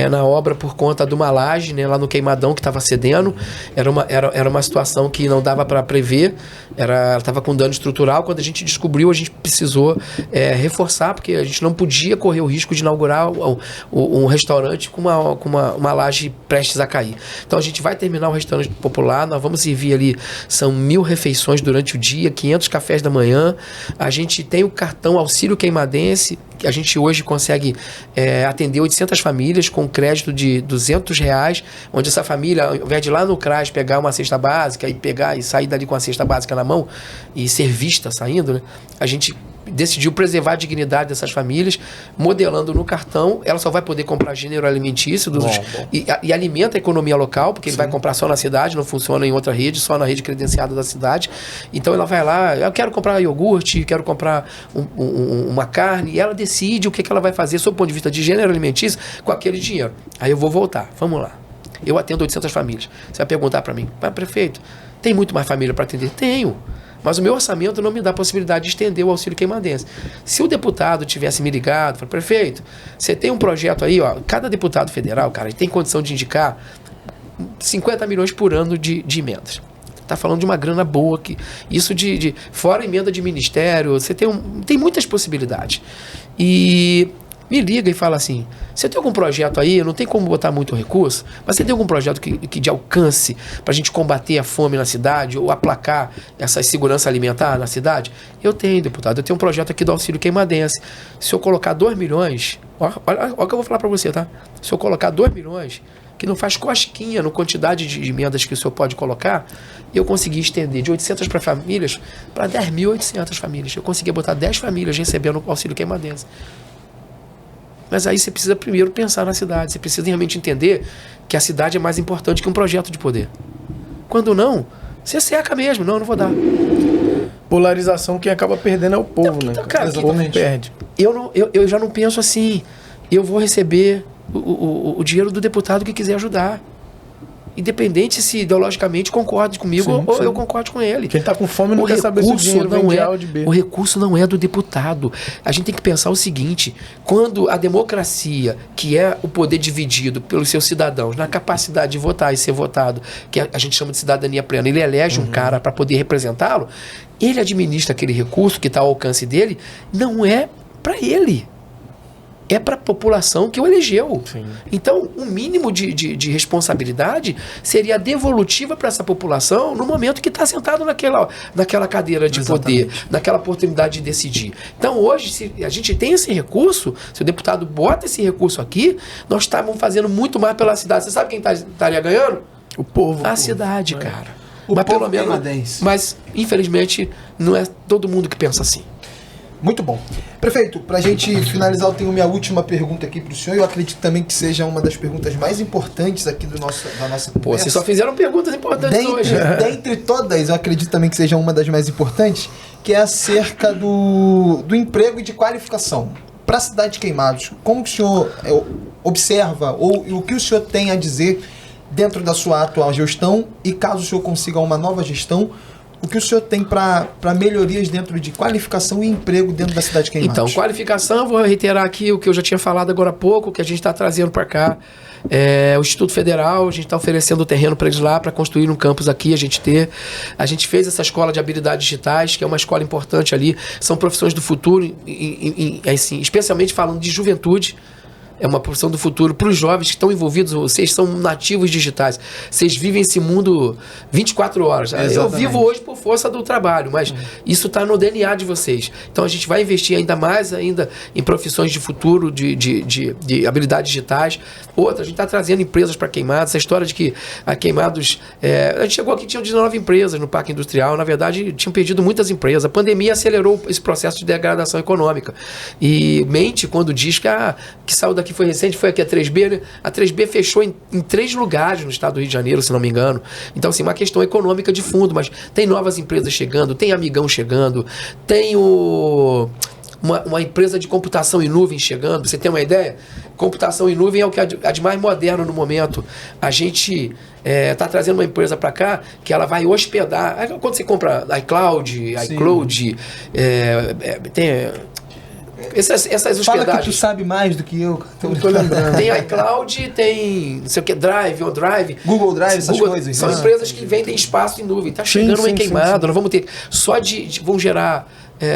na obra por conta de uma laje, né, lá no Queimadão, que estava cedendo. Era uma situação que não dava para prever. Ela estava com dano estrutural. Quando a gente descobriu, a gente precisou reforçar, porque a gente não podia correr o risco de inaugurar um restaurante com uma laje prestes a cair. Então a gente vai terminar o restaurante popular. Nós vamos servir ali, são 1.000 refeições durante o dia, 500 cafés da manhã. A gente tem o cartão Auxílio Queimadense. A gente hoje consegue atender 800 famílias com crédito de R$200, onde essa família, ao invés de ir lá no CRAS pegar uma cesta básica e sair dali com a cesta básica na mão e ser vista saindo, né, a gente decidiu preservar a dignidade dessas famílias, modelando no cartão. Ela só vai poder comprar gênero alimentício e alimenta a economia local, porque ele vai comprar só na cidade, não funciona em outra rede, só na rede credenciada da cidade. Então ela vai lá, eu quero comprar iogurte, quero comprar uma carne, e ela decide o que ela vai fazer sob o ponto de vista de gênero alimentício com aquele dinheiro. Aí eu vou voltar, vamos lá. Eu atendo 800 famílias. Você vai perguntar para mim, mas prefeito, tem muito mais família para atender? Tenho. Mas o meu orçamento não me dá a possibilidade de estender o auxílio queimadense. Se o deputado tivesse me ligado, falou, prefeito, você tem um projeto aí, ó, cada deputado federal, cara, tem condição de indicar 50 milhões por ano de emendas. Está falando de uma grana boa aqui. Isso fora emenda de ministério, você tem muitas possibilidades. E me liga e fala assim, você tem algum projeto aí, não tem como botar muito recurso, mas você tem algum projeto que de alcance para a gente combater a fome na cidade ou aplacar essa segurança alimentar na cidade? Eu tenho, deputado, eu tenho um projeto aqui do auxílio queimadense. Se eu colocar 2 milhões, olha o que eu vou falar para você, tá? Se eu colocar 2 milhões, que não faz cosquinha na quantidade de emendas que o senhor pode colocar, eu consegui estender de 800 para famílias para 10.800 famílias. Eu consegui botar 10 famílias recebendo o auxílio queimadense. Mas aí você precisa primeiro pensar na cidade. Você precisa realmente entender que a cidade é mais importante que um projeto de poder. Quando não, você seca mesmo. Não vou dar. Polarização, quem acaba perdendo é o povo, né? Cara, o povo perde. Eu já não penso assim. Eu vou receber o dinheiro do deputado que quiser ajudar. Independente se ideologicamente concorde comigo ou eu concordo com ele. Quem está com fome não quer saber se o dinheiro vem de A ou de B. O recurso não é do deputado. A gente tem que pensar o seguinte, quando a democracia, que é o poder dividido pelos seus cidadãos, na capacidade de votar e ser votado, que a gente chama de cidadania plena, ele elege um cara para poder representá-lo, ele administra aquele recurso que está ao alcance dele, não é para ele. É para a população que o elegeu. Sim. Então, o mínimo de responsabilidade seria a devolutiva para essa população no momento que está sentado naquela cadeira de poder, naquela oportunidade de decidir. Então, hoje, se a gente tem esse recurso, se o deputado bota esse recurso aqui, nós estávamos fazendo muito mais pela cidade. Você sabe quem estaria ganhando? O povo. A cidade, cara. Mas pelo menos, mas, infelizmente, não é todo mundo que pensa assim. Muito bom. Prefeito, para a gente finalizar, eu tenho minha última pergunta aqui para o senhor. Eu acredito também que seja uma das perguntas mais importantes aqui da nossa conversa. Pô, vocês só fizeram perguntas importantes hoje. Dentre todas, eu acredito também que seja uma das mais importantes, que é acerca do emprego e de qualificação. Para a cidade de Queimados, como que o senhor observa ou o que o senhor tem a dizer dentro da sua atual gestão e caso o senhor consiga uma nova gestão, o que o senhor tem para melhorias dentro de qualificação e emprego dentro da cidade de Queimados? Então, qualificação, eu vou reiterar aqui o que eu já tinha falado agora há pouco, que a gente está trazendo para cá. O Instituto Federal, a gente está oferecendo o terreno para eles lá, para construir um campus aqui, a gente fez essa escola de habilidades digitais, que é uma escola importante ali, são profissões do futuro, assim, especialmente falando de juventude. É uma profissão do futuro para os jovens que estão envolvidos, vocês são nativos digitais. Vocês vivem esse mundo 24 horas. Exatamente. Eu vivo hoje por força do trabalho, mas isso está no DNA de vocês. Então a gente vai investir ainda mais em profissões de futuro, de habilidades digitais. Outra, a gente está trazendo empresas para Queimados. Essa história de que a Queimados... a gente chegou aqui, tinha 19 empresas no Parque Industrial. Na verdade, tinham perdido muitas empresas. A pandemia acelerou esse processo de degradação econômica. E mente quando diz que saiu daqui, foi recente, foi aqui a 3B, né? A 3B fechou em 3 lugares no estado do Rio de Janeiro, se não me engano. Então, assim, uma questão econômica de fundo, mas tem novas empresas chegando, tem Amigão chegando, tem uma empresa de computação em nuvem chegando, pra você ter uma ideia? Computação em nuvem é o que é de mais moderno no momento. A gente está trazendo uma empresa para cá que ela vai hospedar. Quando você compra iCloud, tem... Essas hospedagens. Fala que tu sabe mais do que eu. Não tô lembrando. Tem iCloud, tem não sei o que, Drive, OneDrive. Google Drive, essas coisas. São empresas que vendem espaço em nuvem. Está chegando uma Queimado. Nós vamos ter só vão gerar...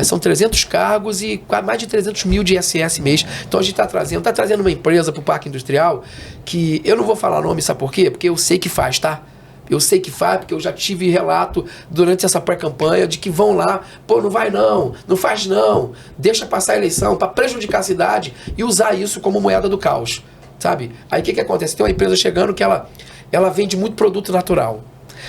são 300 cargos e mais de 300 mil de ISS mês. Então a gente está trazendo uma empresa para o Parque Industrial que eu não vou falar nome, sabe por quê? Porque eu sei que faz, tá? Eu sei que faz, porque eu já tive relato durante essa pré-campanha de que vão lá, não vai não faz não, deixa passar a eleição para prejudicar a cidade e usar isso como moeda do caos, sabe? Aí o que acontece? Tem uma empresa chegando que ela vende muito produto natural.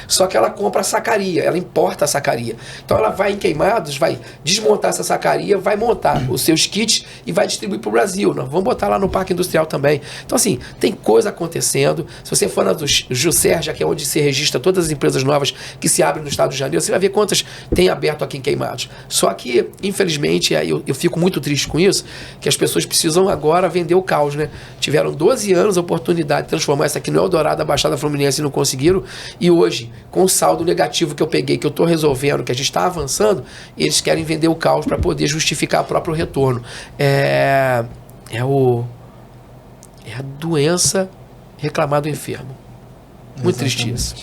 Só que ela compra a sacaria, ela importa a sacaria. Então ela vai em Queimados, vai desmontar essa sacaria, vai montar os seus kits e vai distribuir para o Brasil. Nós vamos botar lá no Parque Industrial também. Então assim, tem coisa acontecendo. Se você for na do Juscerja, que é onde se registra todas as empresas novas que se abrem no estado de Janeiro, você vai ver quantas tem aberto aqui em Queimados. Só que, infelizmente, eu fico muito triste com isso, que as pessoas precisam agora vender o caos, né? Tiveram 12 anos a oportunidade de transformar isso aqui no Eldorado da Baixada Fluminense e não conseguiram. E hoje, com o saldo negativo que eu peguei, que eu estou resolvendo, que a gente está avançando, eles querem vender o caos para poder justificar o próprio retorno. É a doença reclamar do enfermo. Muito triste isso.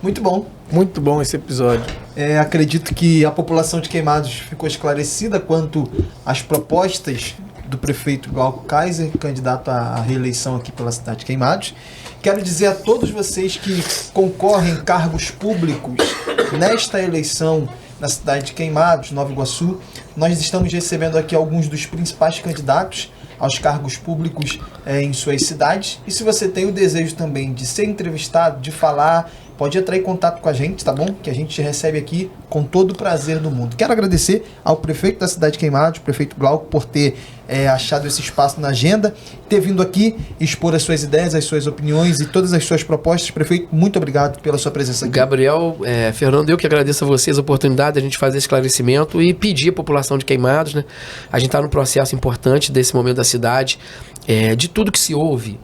Muito bom. Muito bom esse episódio. Acredito que a população de Queimados ficou esclarecida quanto às propostas do prefeito Glauco Kaiser, candidato à reeleição aqui pela cidade de Queimados. Quero dizer a todos vocês que concorrem em cargos públicos nesta eleição na cidade de Queimados, Nova Iguaçu, nós estamos recebendo aqui alguns dos principais candidatos aos cargos públicos em suas cidades. E se você tem o desejo também de ser entrevistado, de falar, pode entrar em contato com a gente, tá bom? Que a gente recebe aqui com todo o prazer do mundo. Quero agradecer ao prefeito da cidade de Queimados, o prefeito Glauco, por ter achado esse espaço na agenda, ter vindo aqui expor as suas ideias, as suas opiniões e todas as suas propostas. Prefeito, muito obrigado pela sua presença aqui. Gabriel, Fernando, eu que agradeço a vocês a oportunidade de a gente fazer esclarecimento e pedir à população de Queimados, né? A gente está num processo importante desse momento da cidade. De tudo que se ouve,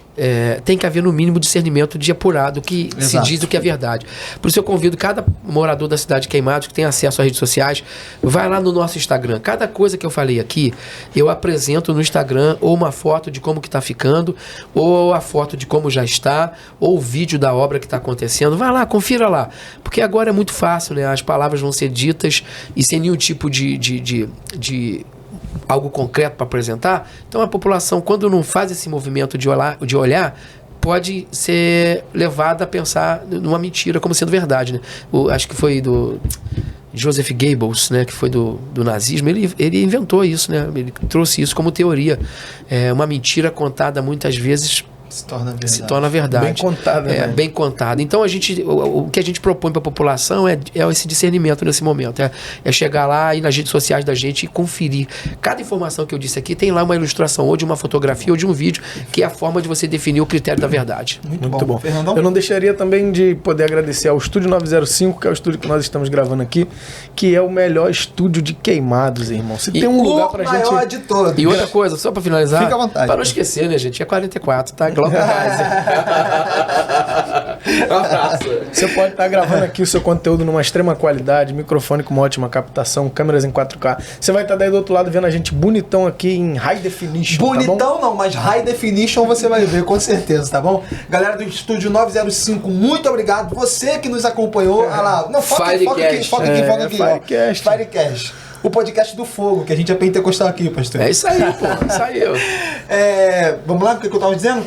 tem que haver no mínimo discernimento de apurar do que se diz do que é verdade. Por isso eu convido cada morador da cidade de Queimados que tem acesso às redes sociais, vai lá no nosso Instagram. Cada coisa que eu falei aqui, eu apresento no Instagram ou uma foto de como que está ficando, ou a foto de como já está, ou o vídeo da obra que está acontecendo. Vai lá, confira lá. Porque agora é muito fácil, né? As palavras vão ser ditas e sem nenhum tipo de algo concreto para apresentar. Então a população, quando não faz esse movimento de olhar, pode ser levada a pensar numa mentira como sendo verdade, né? Acho que foi do Joseph Goebbels, né, que foi do nazismo, ele inventou isso, né? Ele trouxe isso como teoria. Uma mentira contada muitas vezes se torna verdade. Bem contada, né? Bem contada. Então o que a gente propõe para a população é esse discernimento nesse momento. É chegar lá e nas redes sociais da gente e conferir. Cada informação que eu disse aqui tem lá uma ilustração, ou de uma fotografia, ou de um vídeo, que é a forma de você definir o critério da verdade. Muito bom. Fernandão? Eu não deixaria também de poder agradecer ao Estúdio 905, que é o estúdio que nós estamos gravando aqui, que é o melhor estúdio de Queimados, irmão. Se tem um lugar pra gente... O maior de todos. E outra coisa, só para finalizar, fica à vontade, para não esquecer, né, gente? É 44, tá? Um abraço. Você pode estar gravando aqui o seu conteúdo numa extrema qualidade, microfone com uma ótima captação, câmeras em 4K. Você vai estar daí do outro lado vendo a gente bonitão aqui em high definition. Bonitão tá bom? não, mas high definition você vai ver com certeza, tá bom? Galera do Estúdio 905, muito obrigado. Você que nos acompanhou. Olha lá. Não, foca aqui. Firecast. Firecast. O podcast do fogo, que a gente é pentecostal aqui, pastor. É isso aí, pô. Isso aí. Vamos lá, o que eu tava dizendo?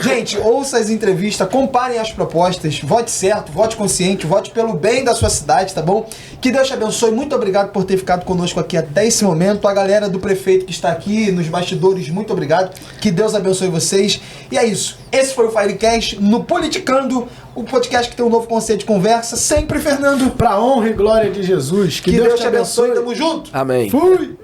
Gente, ouça as entrevistas, comparem as propostas, vote certo, vote consciente, vote pelo bem da sua cidade, tá bom? Que Deus te abençoe, muito obrigado por ter ficado conosco aqui até esse momento. A galera do prefeito que está aqui nos bastidores, muito obrigado. Que Deus abençoe vocês. E é isso, esse foi o Firecast no Politicando, o podcast que tem um novo conceito de conversa. Sempre, Fernando. Pra honra e glória de Jesus. Que Deus te abençoe. Tamo junto. Amém. Fui.